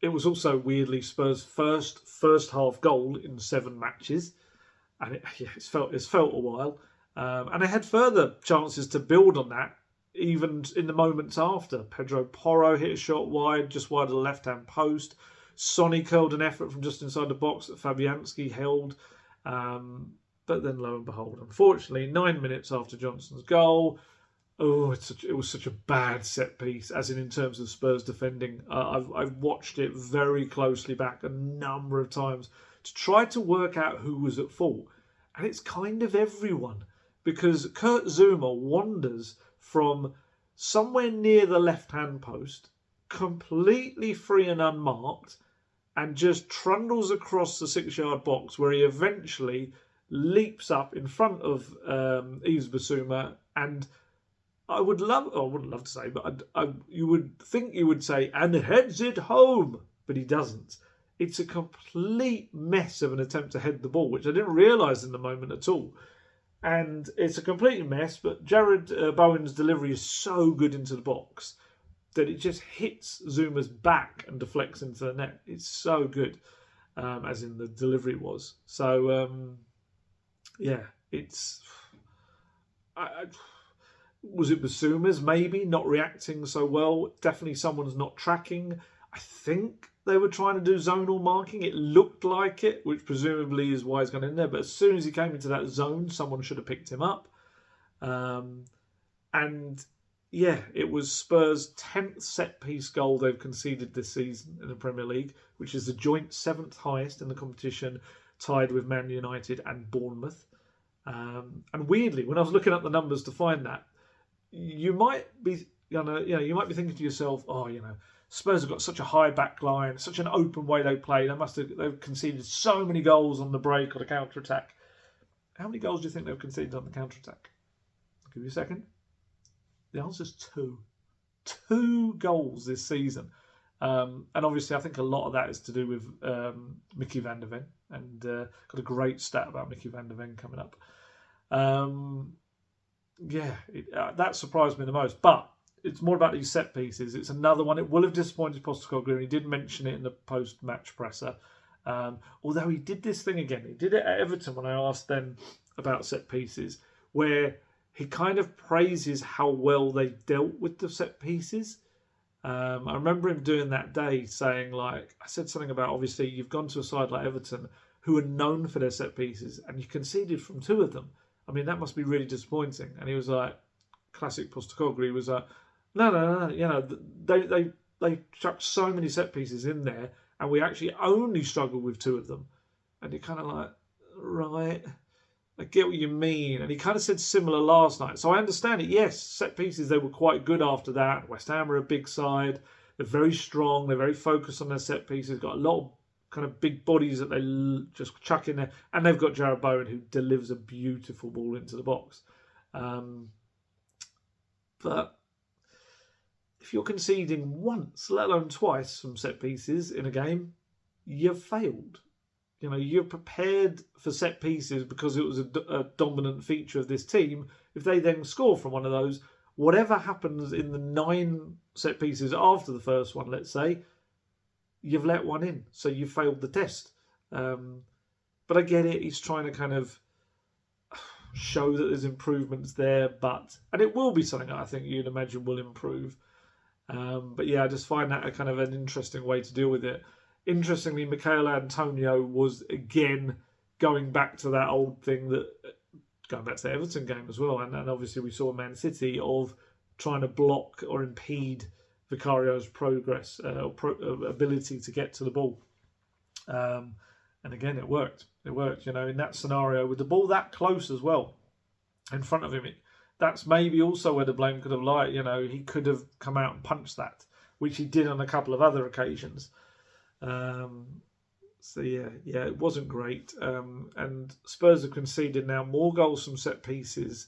It was also weirdly Spurs' first half goal in 7 matches, and it's felt a while. And they had further chances to build on that, even in the moments after. Pedro Porro hit a shot wide, just wide of the left-hand post. Sonny curled an effort from just inside the box that Fabianski held. But then, lo and behold, unfortunately, 9 minutes after Johnson's goal, it was such a bad set piece, as in terms of Spurs defending. I've watched it very closely back a number of times to try to work out who was at fault. And it's kind of everyone, because Kurt Zuma wanders from somewhere near the left-hand post, completely free and unmarked, and just trundles across the 6-yard box, where he eventually leaps up in front of Yves Bissouma, and I wouldn't love to say, but you would think you would say, and heads it home, but he doesn't. It's a complete mess of an attempt to head the ball, which I didn't realise in the moment at all. And it's a complete mess, but Jared Bowen's delivery is so good into the box that it just hits Zuma's back and deflects into the net. It's so good, as in the delivery was. So, it's... Was it Basuma's? Maybe not reacting so well. Definitely someone's not tracking. I think they were trying to do zonal marking. It looked like it, which presumably is why he's gone in there. But as soon as he came into that zone, someone should have picked him up. And yeah, it was Spurs' 10th set-piece goal they've conceded this season in the Premier League, which is the joint 7th highest in the competition, tied with Man United and Bournemouth. And weirdly, when I was looking up the numbers to find that, you might be, you might be thinking to yourself, Spurs have got such a high back line, such an open way they play. They've conceded so many goals on the break or the counter attack. How many goals do you think they've conceded on the counter attack? I'll give you a second. The answer is 2. 2 goals this season. And obviously, I think a lot of that is to do with Mickey van der Ven, and got a great stat about Mickey van der Ven coming up. That surprised me the most. But it's more about these set pieces. It's another one. It will have disappointed Postecoglou, and he did mention it in the post-match presser. Although he did this thing again. He did it at Everton when I asked them about set pieces, where he kind of praises how well they dealt with the set pieces. I remember him doing that day saying, I said something about, obviously, you've gone to a side like Everton who are known for their set pieces, and you conceded from 2 of them. I mean, that must be really disappointing. And he was like, classic Postecoglou, he was like, no. They chucked so many set pieces in there, and we actually only struggled with 2 of them. And you're kind of like, right, I get what you mean. And he kind of said similar last night. So I understand it. Yes, set pieces, they were quite good after that. West Ham are a big side. They're very strong. They're very focused on their set pieces. Got a lot of kind of big bodies that they just chuck in there. And they've got Jared Bowen, who delivers a beautiful ball into the box. But if you're conceding once, let alone twice, from set pieces in a game, you've failed. You're prepared for set pieces because it was a dominant feature of this team. If they then score from one of those, whatever happens in the 9 set pieces after the first one, let's say, you've let one in. So you failed the test. But I get it. He's trying to kind of show that there's improvements there. And it will be something that I think you'd imagine will improve. But yeah, I just find that a kind of an interesting way to deal with it. Interestingly, Michail Antonio was again going back to that old thing, that going back to the Everton game as well, and obviously we saw Man City, of trying to block or impede Vicario's progress ability to get to the ball. And again, it worked. It worked, in that scenario with the ball that close as well in front of him. That's maybe also where the blame could have lied. He could have come out and punched that, which he did on a couple of other occasions. So yeah, it wasn't great. And Spurs have conceded now more goals from set pieces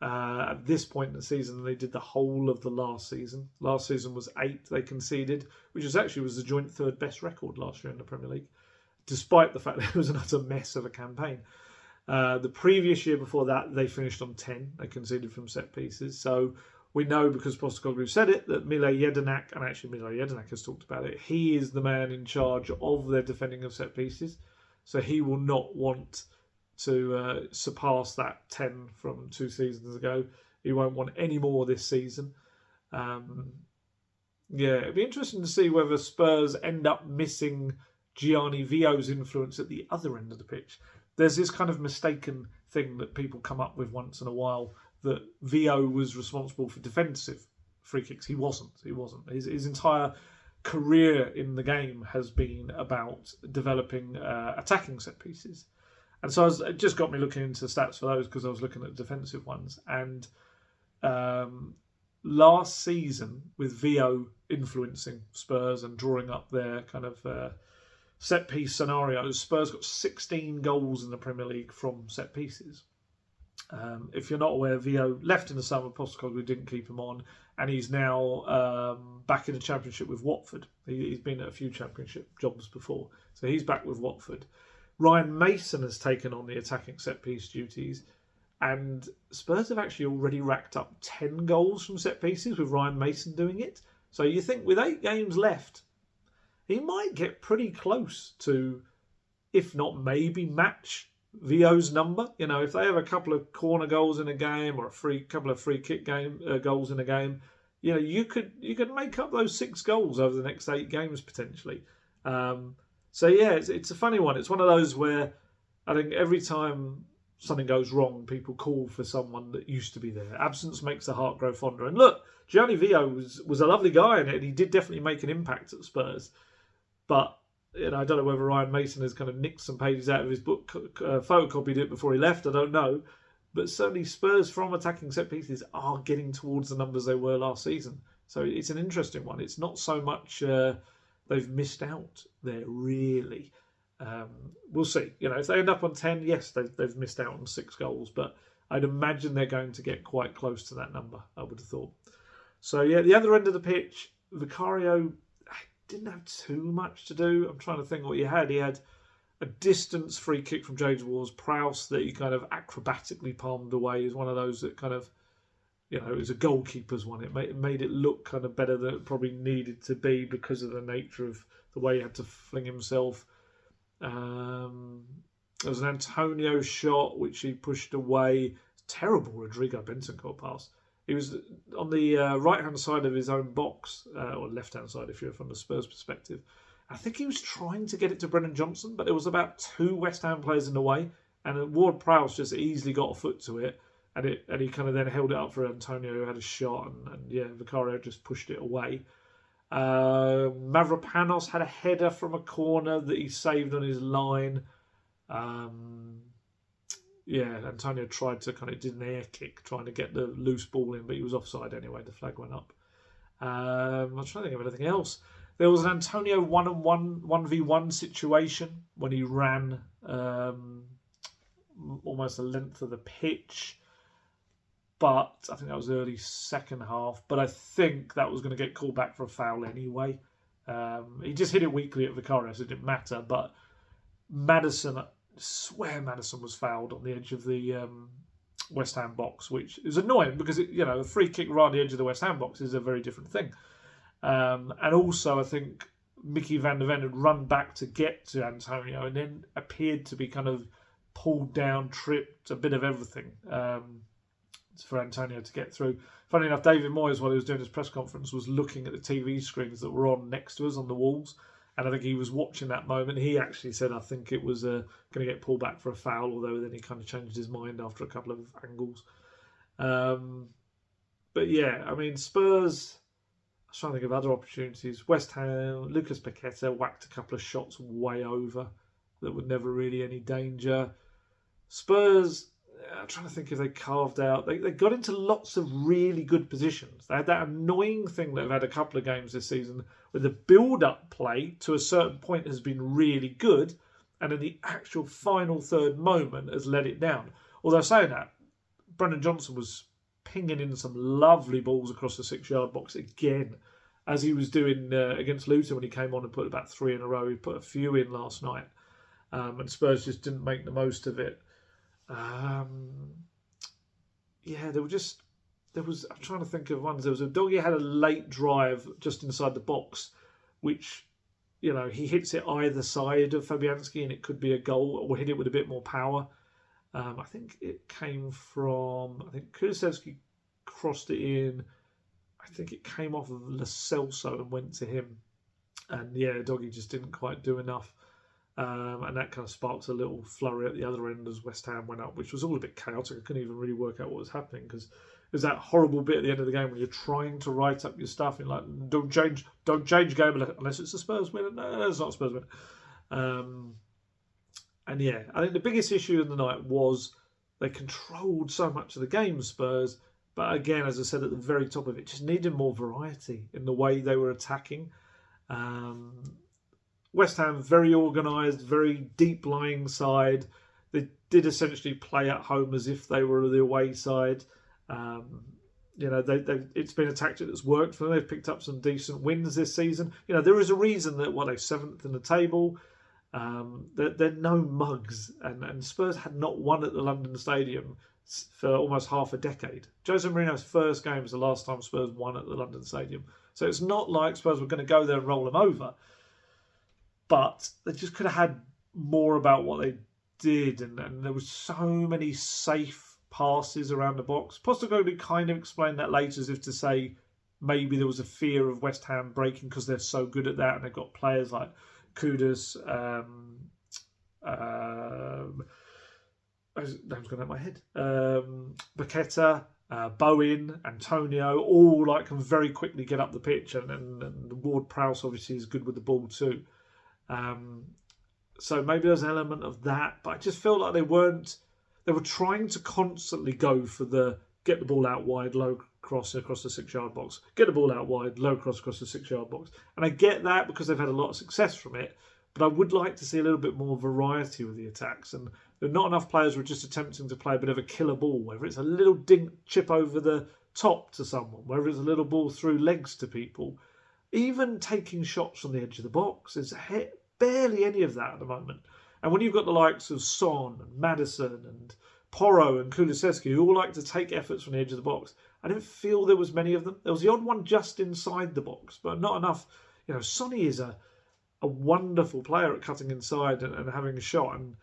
at this point in the season than they did the whole of the last season. Last season was 8 they conceded, which was the joint third best record last year in the Premier League, despite the fact that it was an utter mess of a campaign. The previous year before that, they finished on 10. They conceded from set pieces. So we know, because Postecoglou said it, that Mile Jedinak, and actually Mile Jedinak has talked about it, he is the man in charge of their defending of set pieces. So he will not want to surpass that 10 from 2 seasons ago. He won't want any more this season. It'd be interesting to see whether Spurs end up missing Gianni Vio's influence at the other end of the pitch. There's this kind of mistaken thing that people come up with once in a while, that Vio was responsible for defensive free kicks. He wasn't. His entire career in the game has been about developing attacking set pieces. And so it just got me looking into stats for those, because I was looking at defensive ones. And last season, with Vio influencing Spurs and drawing up their kind of set piece scenarios, Spurs got 16 goals in the Premier League from set pieces. If you're not aware, Vio left in the summer. Postecoglou didn't keep him on, and he's now back in the Championship with Watford. He's been at a few Championship jobs before, so he's back with Watford. Ryan Mason has taken on the attacking set piece duties, and Spurs have actually already racked up 10 goals from set pieces with Ryan Mason doing it. So you think with 8 games left, he might get pretty close to, if not maybe match, Vio's number. You know, if they have a couple of corner goals in a game, or couple of free kick goals in a game, you know, you could make up those 6 goals over the next 8 games potentially. So yeah, it's a funny one. It's one of those where I think every time something goes wrong, people call for someone that used to be there. Absence makes the heart grow fonder. And look, Gianni Vio was a lovely guy in it, and he did definitely make an impact at Spurs. But you know, I don't know whether Ryan Mason has kind of nicked some pages out of his book, photocopied it before he left. I don't know. But certainly Spurs from attacking set pieces are getting towards the numbers they were last season. So it's an interesting one. It's not so much they've missed out there, really. We'll see. You know, if they end up on 10, yes, they've missed out on 6 goals. But I'd imagine they're going to get quite close to that number, I would have thought. So yeah, the other end of the pitch, Vicario didn't have too much to do. I'm trying to think what he had. He had a distance free kick from James Ward-Prowse that he kind of acrobatically palmed away. Is one of those that kind of, you know, it was a goalkeeper's one. It made it look kind of better than it probably needed to be because of the nature of the way he had to fling himself. There was an Antonio shot which he pushed away. Terrible Rodrigo Bentancur pass. He was on the right-hand side of his own box, or left-hand side if you're from the Spurs perspective. I think he was trying to get it to Brennan Johnson, but there was about 2 West Ham players in the way, and Ward-Prowse just easily got a foot to it, and he kind of then held it up for Antonio, who had a shot, and yeah, Vicario just pushed it away. Mavropanos had a header from a corner that he saved on his line. Antonio tried to did an air kick trying to get the loose ball in, but he was offside anyway. The flag went up. I'm trying to think of anything else. There was an Antonio 1v1 situation when he ran almost the length of the pitch, but I think that was early second half. But I think that was going to get called back for a foul anyway. He just hit it weakly at Vicario, so it didn't matter. But Maddison, I swear Maddison was fouled on the edge of the West Ham box, which is annoying because a free kick right on the edge of the West Ham box is a very different thing. And also, I think Mickey van der Ven had run back to get to Antonio and then appeared to be kind of pulled down, tripped, a bit of everything for Antonio to get through. Funny enough, David Moyes, while he was doing his press conference, was looking at the TV screens that were on next to us on the walls. And I think he was watching that moment. He actually said, I think it was going to get pulled back for a foul, although then he kind of changed his mind after a couple of angles. But yeah, I mean, Spurs, I was trying to think of other opportunities. West Ham, Lucas Paqueta whacked a couple of shots way over that were never really any danger. Spurs, I'm trying to think if they carved out. They got into lots of really good positions. They had that annoying thing that they've had a couple of games this season where the build-up play to a certain point has been really good, and in the actual final third moment has let it down. Although saying that, Brendan Johnson was pinging in some lovely balls across the 6-yard box again, as he was doing against Luton when he came on and put about 3 in a row. He put a few in last night, and Spurs just didn't make the most of it. I'm trying to think of ones. There was a doggy had a late drive just inside the box, which, he hits it either side of Fabianski and it could be a goal, or hit it with a bit more power. I think it came from, Kulusevski crossed it in. I think it came off of Lo Celso and went to him. And doggy just didn't quite do enough. And that kind of sparked a little flurry at the other end as West Ham went up, which was all a bit chaotic. I couldn't even really work out what was happening, because there's that horrible bit at the end of the game when you're trying to write up your stuff and like, don't change game unless it's a Spurs win. No, it's not a Spurs win. And I think the biggest issue in the night was they controlled so much of the game, Spurs. But again, as I said at the very top of it, just needed more variety in the way they were attacking. West Ham, very organised, very deep-lying side. They did essentially play at home as if they were the away side. It's been a tactic that's worked for them. They've picked up some decent wins this season. There is a reason that they're 7th in the table. They're no mugs, and Spurs had not won at the London Stadium for almost half a decade. Jose Mourinho's first game was the last time Spurs won at the London Stadium. So it's not like Spurs were going to go there and roll them over. But they just could have had more about what they did, and there was so many safe passes around the box. Postecoglou kind of explained that later as if to say maybe there was a fear of West Ham breaking because they're so good at that, and they've got players like Kudus, his name's gone out of my head, Paqueta, Bowen, Antonio, all can very quickly get up the pitch, and Ward-Prowse obviously is good with the ball too. So maybe there's an element of that, but I just feel like they were trying to constantly go for the get the ball out wide, low cross across the 6-yard box, get the ball out wide, low cross across the 6-yard box. And I get that because they've had a lot of success from it, but I would like to see a little bit more variety with the attacks. And there are not enough players who are just attempting to play a bit of a killer ball, whether it's a little dink chip over the top to someone, whether it's a little ball through legs to people. Even taking shots from the edge of the box, there's barely any of that at the moment. And when you've got the likes of Son and Maddison and Porro and Kulusevski, who all like to take efforts from the edge of the box, I didn't feel there was many of them. There was the odd one just inside the box, but not enough. Sonny is a wonderful player at cutting inside and having a shot. And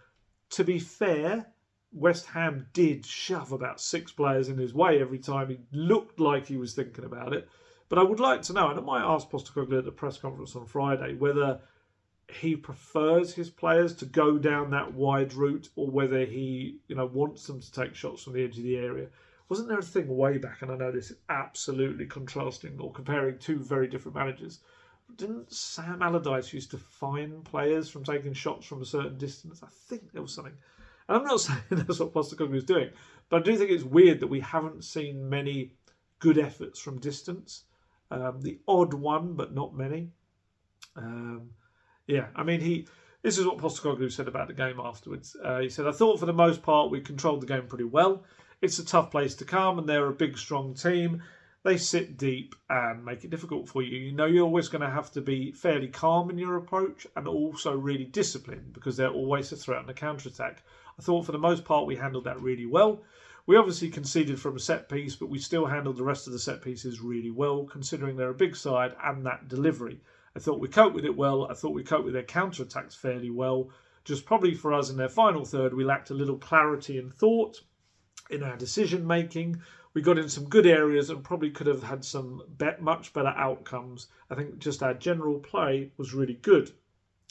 to be fair, West Ham did shove about 6 players in his way every time he looked like he was thinking about it. But I would like to know, and I might ask Postecoglou at the press conference on Friday, whether he prefers his players to go down that wide route, or whether he, wants them to take shots from the edge of the area. Wasn't there a thing way back, and I know this is absolutely contrasting or comparing two very different managers, didn't Sam Allardyce used to fine players from taking shots from a certain distance? I think there was something. And I'm not saying that's what Postecoglou is doing, but I do think it's weird that we haven't seen many good efforts from distance. The odd one, but not many. This is what Postecoglou said about the game afterwards. He said, I thought for the most part we controlled the game pretty well. It's a tough place to come, and they're a big, strong team. They sit deep and make it difficult for you. You're always going to have to be fairly calm in your approach and also really disciplined, because they're always a threat on the counter-attack. I thought for the most part we handled that really well. We obviously conceded from a set piece, but we still handled the rest of the set pieces really well, considering they're a big side and that delivery. I thought we coped with it well. I thought we coped with their counter-attacks fairly well. Just probably for us in their final third, we lacked a little clarity and thought in our decision-making. We got in some good areas and probably could have had some much better outcomes. I think just our general play was really good,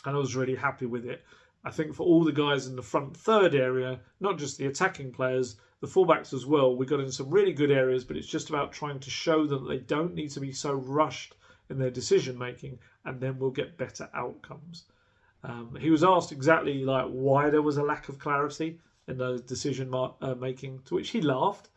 and I was really happy with it. I think for all the guys in the front third area, not just the attacking players, the fullbacks as well, we got in some really good areas, but it's just about trying to show them that they don't need to be so rushed in their decision making, and then we'll get better outcomes. He was asked exactly why there was a lack of clarity, in those decision making, to which he laughed.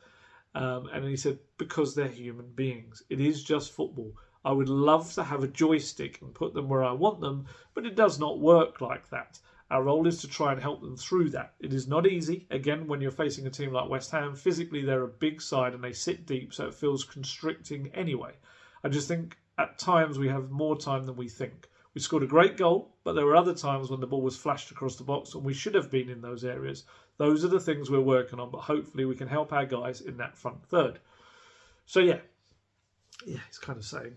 And he said, because they're human beings. It is just football. I would love to have a joystick and put them where I want them, but it does not work like that. Our role is to try and help them through that. It is not easy. Again, when you're facing a team like West Ham, physically they're a big side and they sit deep, so it feels constricting anyway. I just think at times we have more time than we think. We scored a great goal, but there were other times when the ball was flashed across the box and we should have been in those areas. Those are the things we're working on, but hopefully we can help our guys in that front third. So yeah, he's kind of saying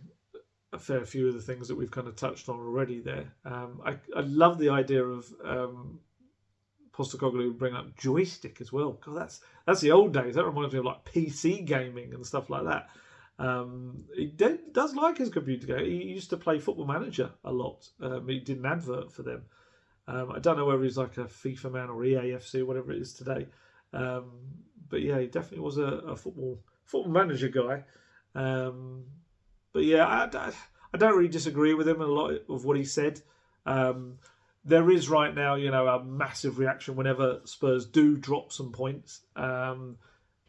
a fair few of the things that we've kind of touched on already there. I love the idea of Postecoglou bring up joystick as well. God, that's the old days. That reminds me of like PC gaming and stuff like that. He does like his computer game. He used to play Football Manager a lot. He did an advert for them. I don't know whether he's like a FIFA man or EAFC, whatever it is today. But yeah, he definitely was a football manager guy. But yeah, I don't really disagree with him in a lot of what he said. There is right now, a massive reaction whenever Spurs do drop some points.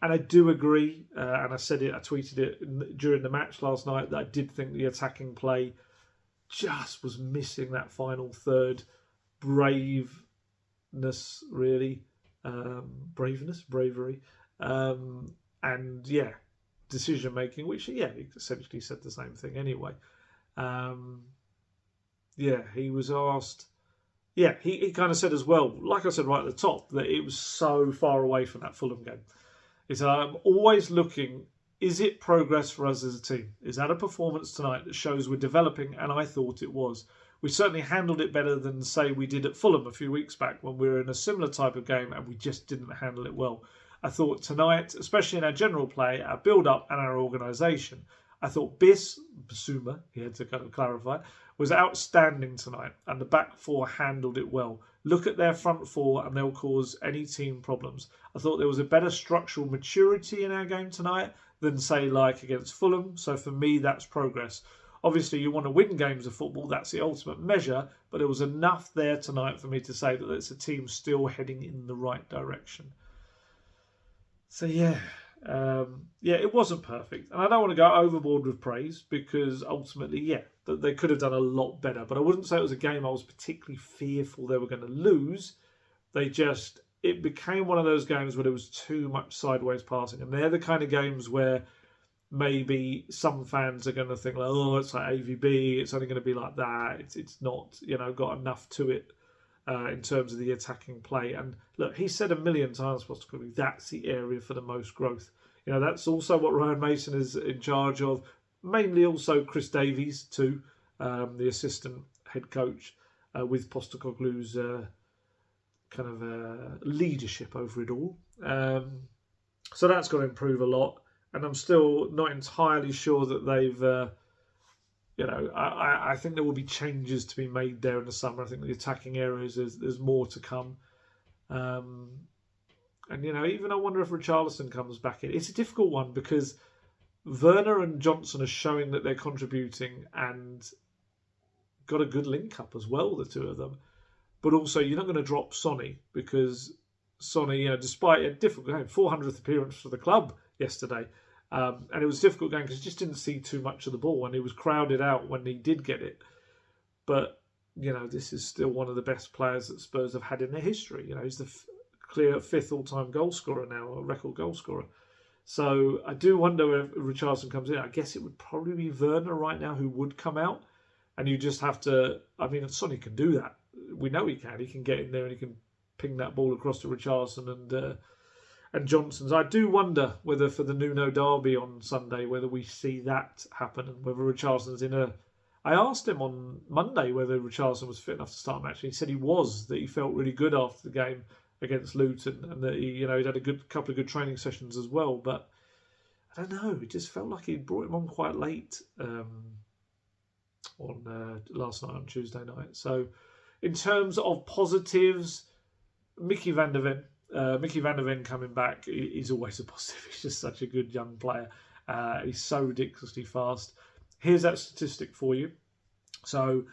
And I do agree, and I tweeted it during the match last night, that I did think the attacking play just was missing that final third. Braveness, really. Bravery. And yeah, decision making, which he essentially said the same thing anyway. He was asked. Yeah, he kind of said as well, like I said right at the top, that it was so far away from that Fulham game. He said, I'm always looking, is it progress for us as a team? Is that a performance tonight that shows we're developing? And I thought it was. We certainly handled it better than, say, we did at Fulham a few weeks back when we were in a similar type of game and we just didn't handle it well. I thought tonight, especially in our general play, our build-up and our organisation, I thought Bissouma, he had to kind of clarify, was outstanding tonight and the back four handled it well. Look at their front four and they'll cause any team problems. I thought there was a better structural maturity in our game tonight than, say, like against Fulham. So for me, that's progress. Obviously, you want to win games of football. That's the ultimate measure. But there was enough there tonight for me to say that it's a team still heading in the right direction. So it wasn't perfect. And I don't want to go overboard with praise because ultimately, they could have done a lot better. But I wouldn't say it was a game I was particularly fearful they were going to lose. It became one of those games where there was too much sideways passing. And they're the kind of games where maybe some fans are going to think, like, oh, it's like AVB, it's only going to be like that. It's not, got enough to it in terms of the attacking play. And look, he said a million times, Postecoglou, that's the area for the most growth. That's also what Ryan Mason is in charge of. Mainly also Chris Davies too, the assistant head coach, with Postecoglou's leadership over it all. So that's got to improve a lot. And I'm still not entirely sure that they've, I think there will be changes to be made there in the summer. I think the attacking areas, there's more to come. And, even I wonder if Richarlison comes back in. It's a difficult one because Werner and Johnson are showing that they're contributing and got a good link up as well, the two of them. But also, you're not going to drop Sonny because Sonny, despite a difficult game, 400th appearance for the club yesterday. And it was a difficult game because he just didn't see too much of the ball and he was crowded out when he did get it. But, this is still one of the best players that Spurs have had in their history. He's the clear fifth all-time goal scorer now, a record goal scorer. So I do wonder if Richarlison comes in. I guess it would probably be Werner right now who would come out. And you just have to... Sonny can do that. We know he can. He can get in there and he can ping that ball across to Richarlison and Johnson's. I do wonder whether for the Nuno derby on Sunday, whether we see that happen and whether Richarlison's in a... I asked him on Monday whether Richarlison was fit enough to start a match. He said he was, that he felt really good after the game against Luton and that he'd had a couple of good training sessions as well. But I don't know, it just felt like he brought him on quite late on last night, on Tuesday night. So in terms of positives, Mickey van der Ven coming back is always a positive. He's just such a good young player. He's so ridiculously fast. Here's that statistic for you. So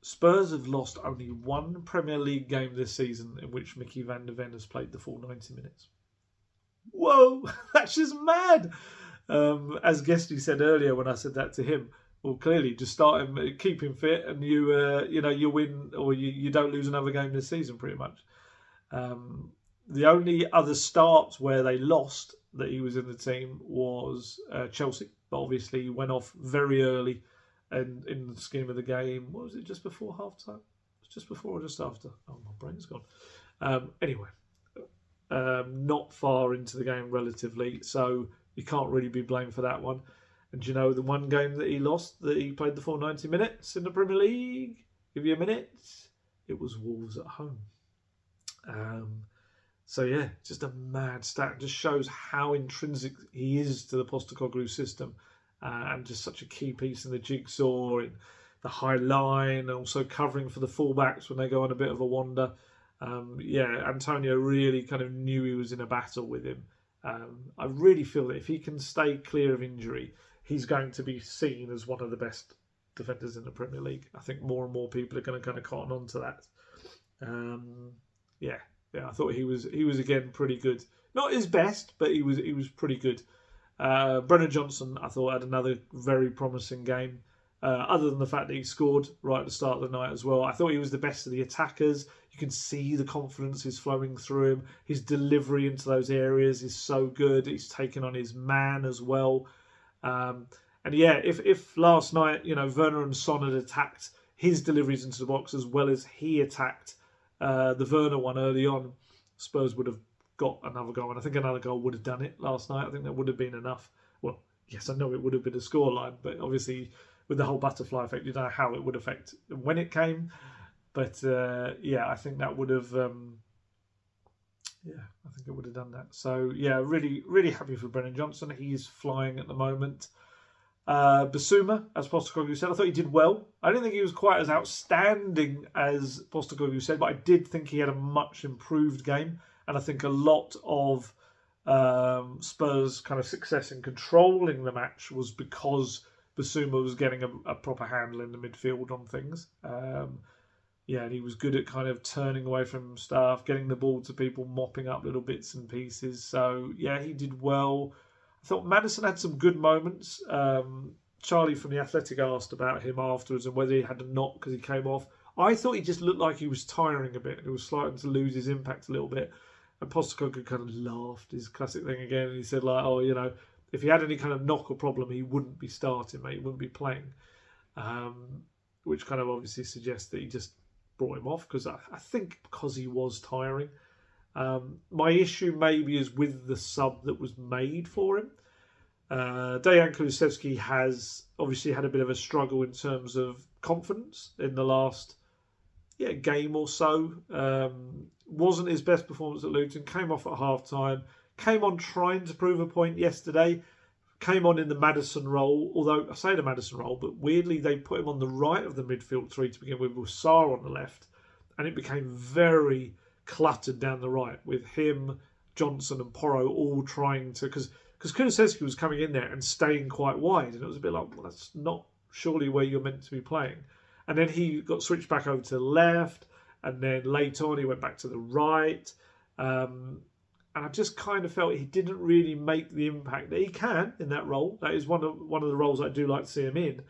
Spurs have lost only one Premier League game this season in which Mickey van der Ven has played the full 90 minutes. Whoa, that's just mad. As Guesty said earlier when I said that to him, well, clearly just start him, keep him fit, and you win or you don't lose another game this season, pretty much. The only other starts where they lost that he was in the team was Chelsea, but obviously he went off very early, and in the scheme of the game, what was it, just before half time? It was just before or just after? Oh, my brain's gone. Anyway, not far into the game relatively, so you can't really be blamed for that one. And do you know the one game that he lost, that he played the full 90 minutes in the Premier League? Give you a minute. It was Wolves at home. So yeah, just a mad stat. It just shows how intrinsic he is to the Postecoglou system, and just such a key piece in the jigsaw, in the high line, and also covering for the fullbacks when they go on a bit of a wander. Antonio really kind of knew he was in a battle with him. I really feel that if he can stay clear of injury, he's going to be seen as one of the best defenders in the Premier League. I think more and more people are going to kind of cotton on to that. I thought he was again pretty good. Not his best, but he was pretty good. Brennan Johnson, I thought, had another very promising game. Other than the fact that he scored right at the start of the night as well. I thought he was the best of the attackers. You can see the confidence is flowing through him. His delivery into those areas is so good. He's taken on his man as well. If last night, Werner and Son had attacked his deliveries into the box as well as he attacked the Werner one early on, Spurs would have got another goal. And I think another goal would have done it last night. I think that would have been enough. Well, yes, I know it would have been a scoreline, but obviously with the whole butterfly effect, you don't know how it would affect when it came. But I think that would have... I think it would have done that. So, yeah, really, really happy for Brennan Johnson. He's flying at the moment. Basuma, as Postecoglou said, I thought he did well. I didn't think he was quite as outstanding as Postecoglou said, but I did think he had a much improved game. And I think a lot of Spurs' kind of success in controlling the match was because Basuma was getting a proper handle in the midfield on things. And he was good at kind of turning away from stuff, getting the ball to people, mopping up little bits and pieces. So, yeah, he did well. I thought Maddison had some good moments. Charlie from The Athletic asked about him afterwards and whether he had a knock because he came off. I thought he just looked like he was tiring a bit. He was starting to lose his impact a little bit. And Postecoglou kind of laughed, his classic thing again. And he said, if he had any kind of knock or problem, he wouldn't be starting, mate. He wouldn't be playing. Which kind of obviously suggests that he just brought him off because I think because he was tiring. My issue maybe is with the sub that was made for him. Dejan Kulusevski has obviously had a bit of a struggle in terms of confidence in the last game or so. Wasn't his best performance at Luton. Came off at half-time. Came on trying to prove a point yesterday. Came on in the Maddison role, although I say the Maddison role, but weirdly they put him on the right of the midfield three to begin with Sarr on the left. And it became very cluttered down the right with him, Johnson and Porro all trying to... Because Kulusevski was coming in there and staying quite wide. And it was a bit like, well, that's not surely where you're meant to be playing. And then he got switched back over to the left. And then later on he went back to the right. And I just kind of felt he didn't really make the impact that he can in that role. That is one of the roles I do like to see him in.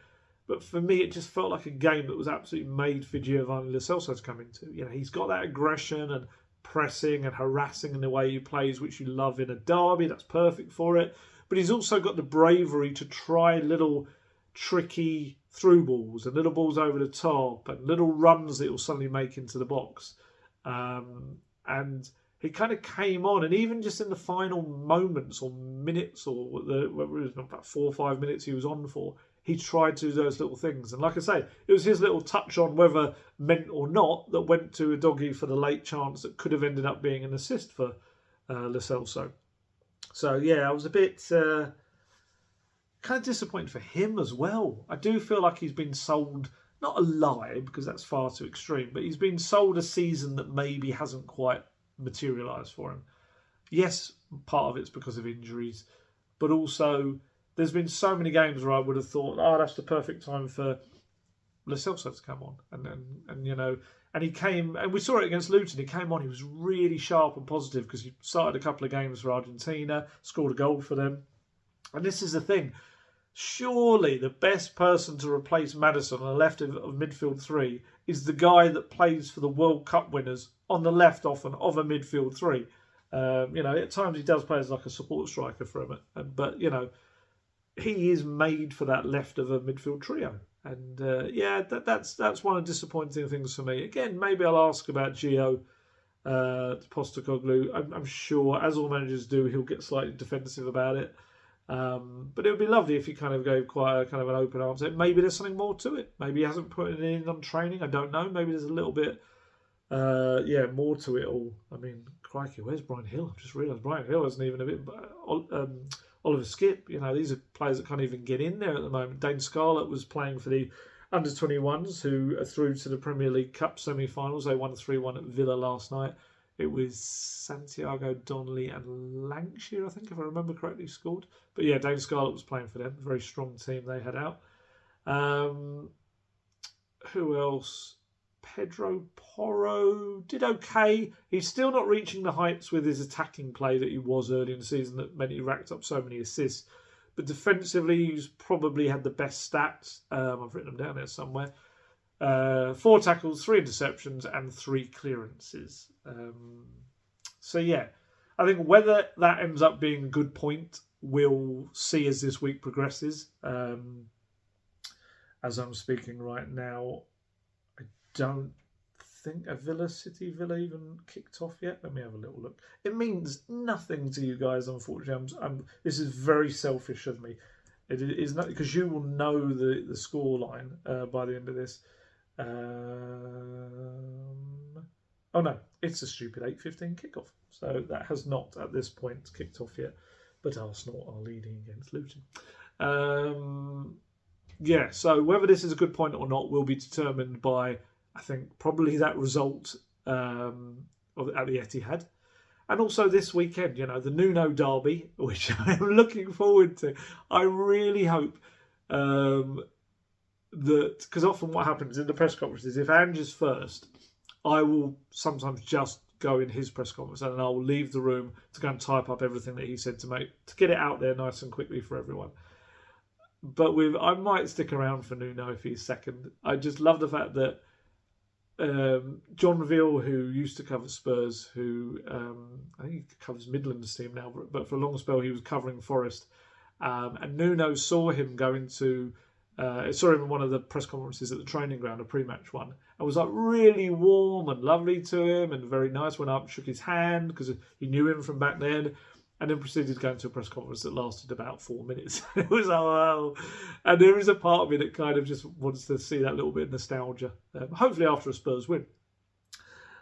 But for me, it just felt like a game that was absolutely made for Giovanni Lo Celso to come into. He's got that aggression and pressing and harassing in the way he plays, which you love in a derby. That's perfect for it. But he's also got the bravery to try little tricky through balls and little balls over the top and little runs that he'll suddenly make into the box. And he kind of came on, and even just in the final moments or minutes, or whether it was about 4 or 5 minutes he was on for, he tried to do those little things. And like I say, it was his little touch on, whether meant or not, that went to Udogie for the late chance that could have ended up being an assist for Lo Celso. So, yeah, I was a bit kind of disappointed for him as well. I do feel like he's been sold, not a lie, because that's far too extreme, but he's been sold a season that maybe hasn't quite materialised for him. Yes, part of it's because of injuries, but also there's been so many games where I would have thought, that's the perfect time for Lo Celso to come on, and you know, and he came, and we saw it against Luton. He came on, he was really sharp and positive because he started a couple of games for Argentina, scored a goal for them, and this is the thing. Surely the best person to replace Maddison on the left of midfield three is the guy that plays for the World Cup winners on the left often of a midfield three. You know, at times he does play as like a support striker for him, but you know, he is made for that left of a midfield trio. And yeah, that's one of the disappointing things for me. Again, maybe I'll ask about Gio Postecoglou. I'm sure, as all managers do, he'll get slightly defensive about it. But it would be lovely if he kind of gave quite a kind of an open answer. Maybe there's something more to it. Maybe he hasn't put it in on training. I don't know. Maybe there's a little bit, more to it all. I mean, crikey, where's Brian Hill? I've just realised Brian Hill isn't even a bit. Oliver Skipp, you know, these are players that can't even get in there at the moment. Dane Scarlett was playing for the under-21s who are through to the Premier League Cup semi-finals. They won 3-1 at Villa last night. It was Santiago Donnelly and Lancashire, I think, if I remember correctly, scored. But yeah, Dane Scarlett was playing for them. Very strong team they had out. Who else? Pedro Porro did okay. He's still not reaching the heights with his attacking play that he was early in the season that meant he racked up so many assists. But defensively, he's probably had the best stats. I've written them down there somewhere. 4 tackles, 3 interceptions, and 3 clearances. So yeah, I think whether that ends up being a good point, we'll see as this week progresses. As I'm speaking right now, I don't think a Villa even kicked off yet. Let me have a little look. It means nothing to you guys, unfortunately. This is very selfish of me. It is not, because you will know the score line by the end of this. Oh no, it's a stupid 8:15 kickoff. So that has not at this point kicked off yet. But Arsenal are leading against Luton. Yeah, so whether this is a good point or not will be determined by, I think, probably that result at the Etihad. And also this weekend, you know, the Nuno derby, which I am looking forward to. I really hope that, because often what happens in the press conferences, if Ange is first, I will sometimes just go in his press conference and I will leave the room to go and type up everything that he said to get it out there nice and quickly for everyone. But I might stick around for Nuno if he's second. I just love the fact that John Reveal, who used to cover Spurs, who I think he covers Midlands team now, but for a long spell he was covering Forest, and Nuno saw him saw him in one of the press conferences at the training ground, a pre-match one, and was like really warm and lovely to him and very nice. Went up, shook his hand because he knew him from back then. And then proceeded to go into a press conference that lasted about 4 minutes. It was wow. And there is a part of me that kind of just wants to see that little bit of nostalgia. Hopefully after a Spurs win.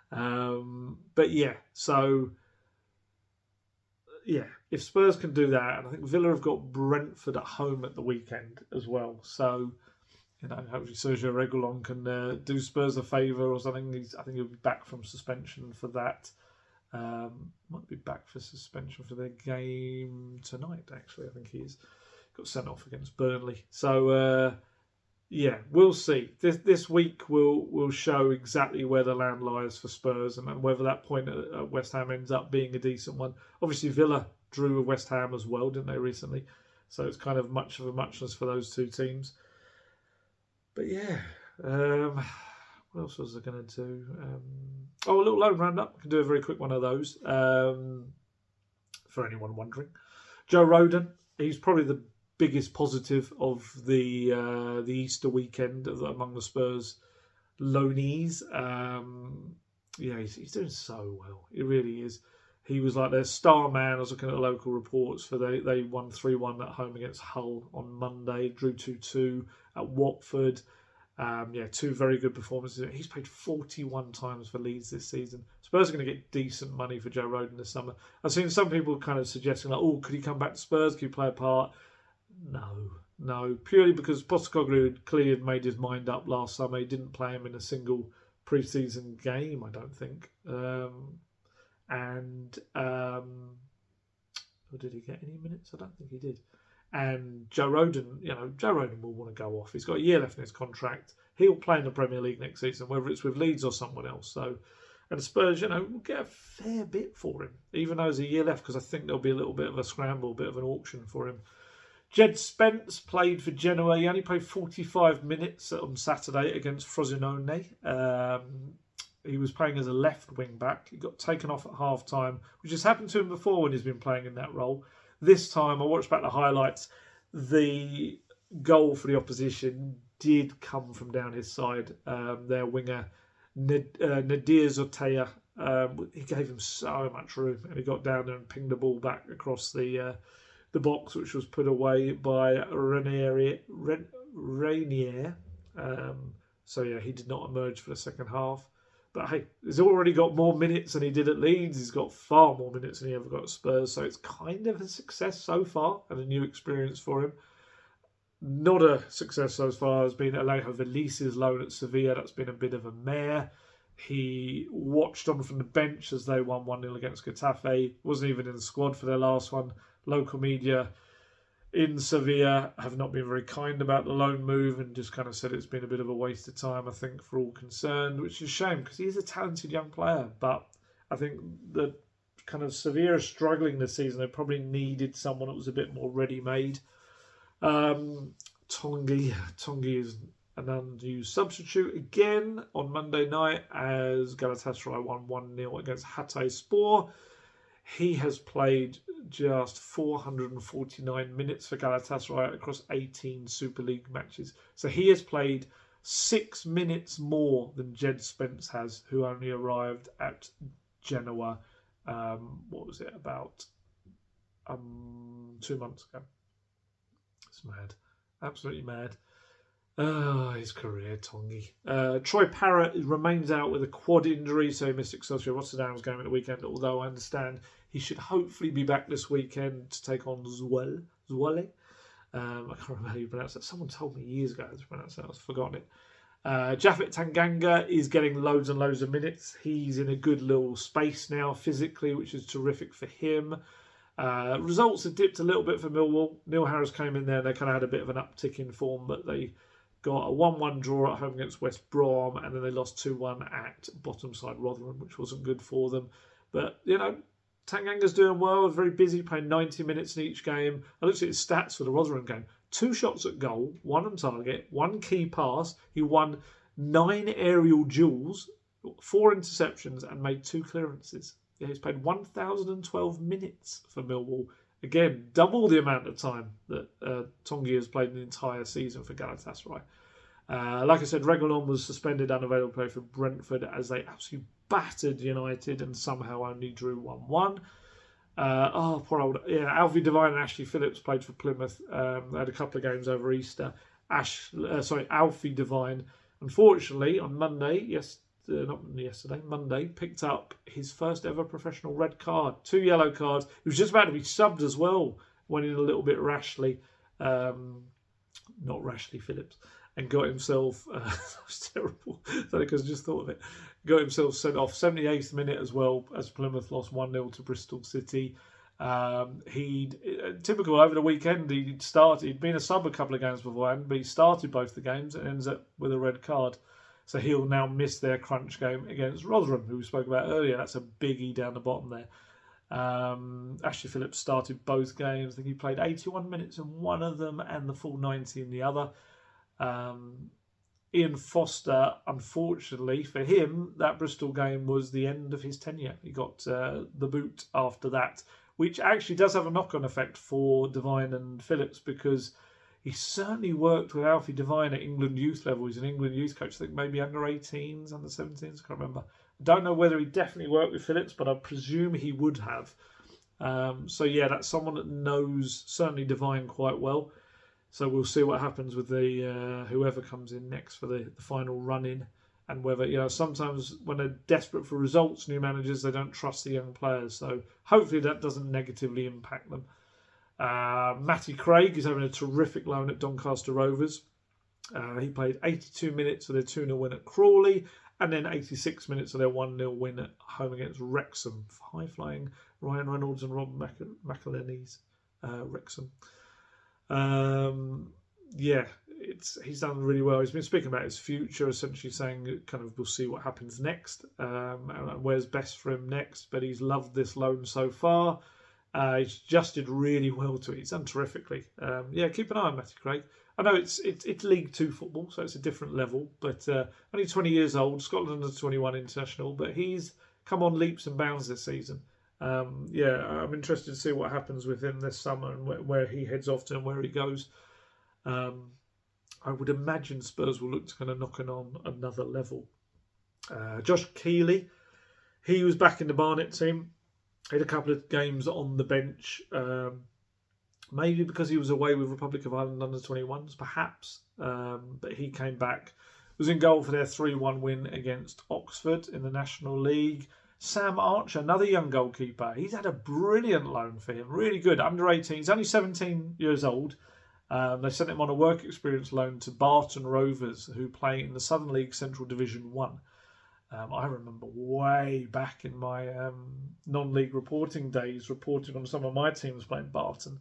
But yeah, so yeah, if Spurs can do that, and I think Villa have got Brentford at home at the weekend as well. So, you know, hopefully Sergio Reguilon can do Spurs a favour or something. I think he'll be back from suspension for that. Might be back for suspension for their game tonight, actually. I think he's got sent off against Burnley. So, yeah, we'll see. This week will show exactly where the land lies for Spurs and whether that point at West Ham ends up being a decent one. Obviously, Villa drew with West Ham as well, didn't they, recently? So it's kind of much of a muchness for those two teams. But yeah, what else was I going to do? A little loan roundup. I can do a very quick one of those. For anyone wondering, Joe Rodon, he's probably the biggest positive of the Easter weekend among the Spurs loanees. Yeah, he's doing so well. He really is. He was like their star man. I was looking at the local reports for they won 3-1 at home against Hull on Monday, drew 2-2 at Watford. Two very good performances. He's played 41 times for Leeds this season. Spurs are going to get decent money for Joe Rodon this summer. I've seen some people kind of suggesting, like, could he come back to Spurs? Could he play a part? No. Purely because Postecoglou clearly had made his mind up last summer. He didn't play him in a single pre-season game, I don't think. Or did he get any minutes? I don't think he did. And Joe Rodon, Joe Rodon will want to go off. He's got a year left in his contract. He'll play in the Premier League next season, whether it's with Leeds or someone else. So, and Spurs, will get a fair bit for him, even though there's a year left, because I think there'll be a little bit of a scramble, a bit of an auction for him. Jed Spence played for Genoa. He only played 45 minutes on Saturday against Frosinone. He was playing as a left wing back. He got taken off at half time, which has happened to him before when he's been playing in that role. This time, I watched back the highlights. The goal for the opposition did come from down his side. Their winger, Nadir Zotea, he gave him so much room, and he got down there and pinged the ball back across the box, which was put away by Rainier. So yeah, he did not emerge for the second half. But hey, he's already got more minutes than he did at Leeds. He's got far more minutes than he ever got at Spurs. So it's kind of a success so far and a new experience for him. Not a success so far has been Alejo Velice's loan at Sevilla. That's been a bit of a mare. He watched on from the bench as they won 1-0 against Getafe. Wasn't even in the squad for their last one. Local media in Sevilla have not been very kind about the loan move and just kind of said it's been a bit of a waste of time, I think, for all concerned, which is a shame because he's a talented young player. But I think that kind of Sevilla are struggling this season. They probably needed someone that was a bit more ready-made. Tongi is an unused substitute again on Monday night as Galatasaray won 1-0 against Hatayspor. He has played just 449 minutes for Galatasaray across 18 Super League matches. So he has played 6 minutes more than Jed Spence has, who only arrived at Genoa, about 2 months ago. It's mad. Absolutely mad. His career, Tongi. Troy Parrott remains out with a quad injury, so he missed Excelsior Rotterdam's game at the weekend, although I understand he should hopefully be back this weekend to take on Zwolle. I can't remember how you pronounce that. Someone told me years ago how to pronounce that. I've forgotten it. Japhet Tanganga is getting loads and loads of minutes. He's in a good little space now physically, which is terrific for him. Results have dipped a little bit for Millwall. Neil Harris came in there and they kind of had a bit of an uptick in form, but they got a 1-1 draw at home against West Brom, and then they lost 2-1 at bottom side Rotherham, which wasn't good for them. But, Tanganga's doing well, very busy, playing 90 minutes in each game. I looked at his stats for the Rotherham game. 2 shots at goal, 1 on target, 1 key pass. He won 9 aerial duels, 4 interceptions, and made 2 clearances. Yeah, he's played 1,012 minutes for Millwall. Again, double the amount of time that Tongi has played in the entire season for Galatasaray. Like I said, Reguilon was suspended, unavailable to play for Brentford as they absolutely battered United and somehow only drew 1-1. Poor old... Yeah, Alfie Devine and Ashley Phillips played for Plymouth. They had a couple of games over Easter. Alfie Devine, unfortunately, on Monday, Monday, picked up his first ever professional red card. 2 yellow cards. He was just about to be subbed as well. Went in a little bit rashly. Not Rashly Phillips. And got himself... that was terrible. Because I just thought of it. Got himself sent off 78th minute as well as Plymouth lost 1-0 to Bristol City. Typical over the weekend, he'd been a sub a couple of games beforehand, but he started both the games and ends up with a red card. So he'll now miss their crunch game against Rotherham, who we spoke about earlier. That's a biggie down the bottom there. Ashley Phillips started both games. I think he played 81 minutes in one of them and the full 90 in the other. Ian Foster, unfortunately for him, that Bristol game was the end of his tenure. He got the boot after that, which actually does have a knock-on effect for Devine and Phillips because he certainly worked with Alfie Devine at England youth level. He's an England youth coach, I think maybe under 18s, under 17s, I can't remember. I don't know whether he definitely worked with Phillips, but I presume he would have. That's someone that knows certainly Devine quite well. So we'll see what happens with the whoever comes in next for the final run-in, and whether, sometimes when they're desperate for results, new managers, they don't trust the young players. So hopefully that doesn't negatively impact them. Matty Craig is having a terrific loan at Doncaster Rovers. He played 82 minutes for their 2-0 win at Crawley, and then 86 minutes of their 1-0 win at home against Wrexham. High-flying Ryan Reynolds and Rob McElhenney's Wrexham. Yeah, he's done really well. He's been speaking about his future, essentially saying kind of we'll see what happens next, and where's best for him next. But he's loved this loan so far. He's adjusted really well to it. He's done terrifically. Yeah, keep an eye on Matty Craig. I know it's League Two football, so it's a different level. But only 20 years old, Scotland under 21 international. But he's come on leaps and bounds this season. Yeah, I'm interested to see what happens with him this summer and where he heads off to and where he goes. I would imagine Spurs will look to kind of knock it on another level. Josh Keeley, he was back in the Barnet team. He had a couple of games on the bench, maybe because he was away with Republic of Ireland under 21s, perhaps. But he came back, was in goal for their 3-1 win against Oxford in the National League. Sam Archer, another young goalkeeper. He's had a brilliant loan for him, really good. Under 18, he's only 17 years old. They sent him on a work experience loan to Barton Rovers, who play in the Southern League Central Division 1. I remember way back in my non-league reporting days, reporting on some of my teams playing Barton.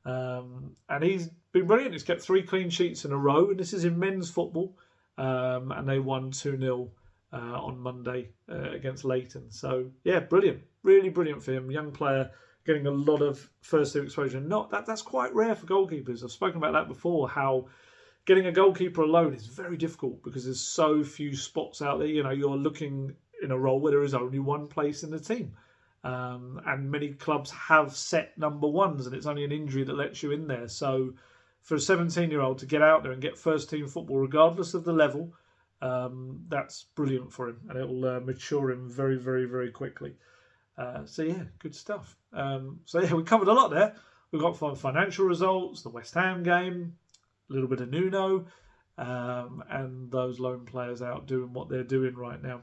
And he's been brilliant. He's kept 3 clean sheets in a row, and this is in men's football. And they won 2-0 on Monday against Leighton. So, yeah, brilliant. Really brilliant for him. Young player getting a lot of first-team exposure. That's quite rare for goalkeepers. I've spoken about that before, how getting a goalkeeper alone is very difficult because there's so few spots out there. You know, you're looking in a role where there is only one place in the team. And many clubs have set number ones, and it's only an injury that lets you in there. So for a 17-year-old to get out there and get first-team football, regardless of the level, that's brilliant for him, and it will mature him very, very, very quickly. So yeah, good stuff. So yeah, we covered a lot there. We've got financial results, the West Ham game, a little bit of Nuno, and those loan players out doing what they're doing right now.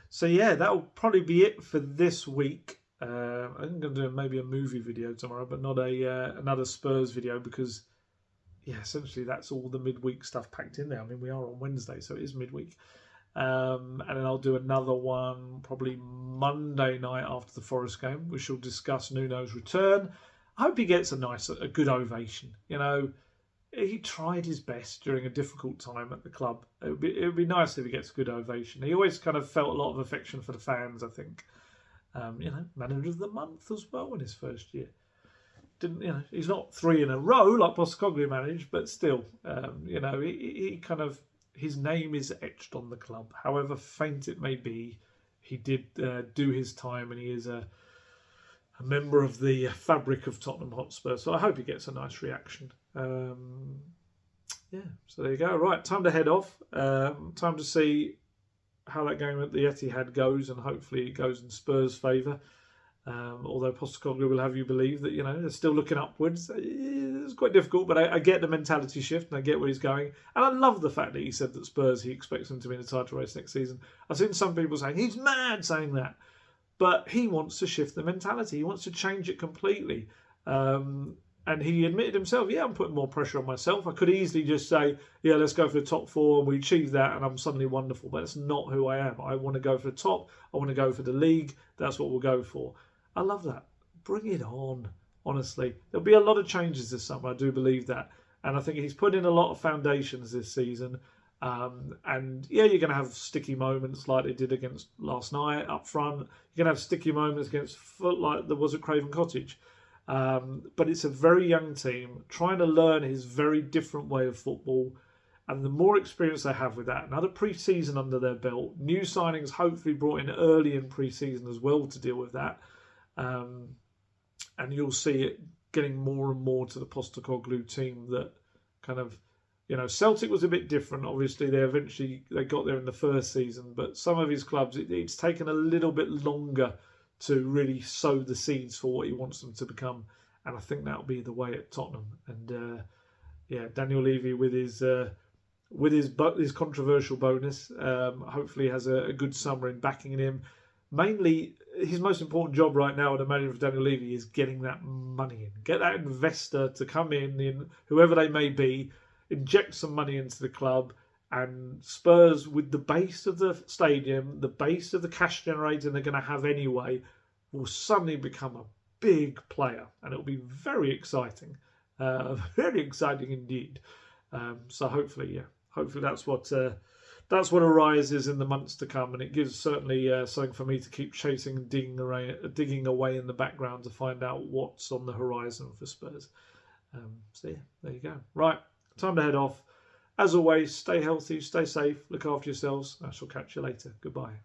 So yeah, that'll probably be it for this week. I'm going to do maybe a movie video tomorrow, but not another Spurs video because, yeah, essentially that's all the midweek stuff packed in there. I mean, we are on Wednesday, so it is midweek. And then I'll do another one probably Monday night after the Forest game. We shall discuss Nuno's return. I hope he gets a good ovation. You know, he tried his best during a difficult time at the club. It would be nice if he gets a good ovation. He always kind of felt a lot of affection for the fans, I think. You know, manager of the month as well in his first year. He's not 3 in a row like Postecoglou managed, but still, you know, he kind of, his name is etched on the club. However faint it may be, he did do his time, and he is a member of the fabric of Tottenham Hotspur. So I hope he gets a nice reaction. Yeah, so there you go. Right, time to head off. Time to see how that game at the Etihad goes, and hopefully it goes in Spurs' favour. Although Postecoglou will have you believe that, you know, they're still looking upwards. It's quite difficult, but I get the mentality shift and I get where he's going. And I love the fact that he said that Spurs, he expects them to be in the title race next season. I've seen some people saying he's mad saying that, but he wants to shift the mentality. He wants to change it completely. And he admitted himself, yeah, I'm putting more pressure on myself. I could easily just say, yeah, let's go for the top 4 and we achieve that and I'm suddenly wonderful. But that's not who I am. I want to go for the top. I want to go for the league. That's what we'll go for. I love that. Bring it on, honestly. There'll be a lot of changes this summer. I do believe that. And I think he's put in a lot of foundations this season. And yeah, you're going to have sticky moments like they did against last night up front. You're going to have sticky moments against like there was at Craven Cottage. But it's a very young team trying to learn his very different way of football, and the more experience they have with that, another pre-season under their belt, new signings hopefully brought in early in pre-season as well to deal with that, and you'll see it getting more and more to the Postecoglou team that kind of, you know, Celtic was a bit different. Obviously, they got there in the first season, but some of his clubs, it's taken a little bit longer to really sow the seeds for what he wants them to become, and I think that'll be the way at Tottenham. And yeah, Daniel Levy with his controversial bonus, hopefully has a good summer in backing him. Mainly, his most important job right now, the manager of Daniel Levy, is getting that money in, get that investor to come in whoever they may be, inject some money into the club. And Spurs, with the base of the stadium, the base of the cash generator they're going to have anyway, will suddenly become a big player, and it'll be very exciting, very exciting indeed. So hopefully that's what arises in the months to come, and it gives certainly something for me to keep chasing and digging away in the background to find out what's on the horizon for Spurs. So yeah, there you go. Right, time to head off. As always, stay healthy, stay safe, look after yourselves. I shall catch you later. Goodbye.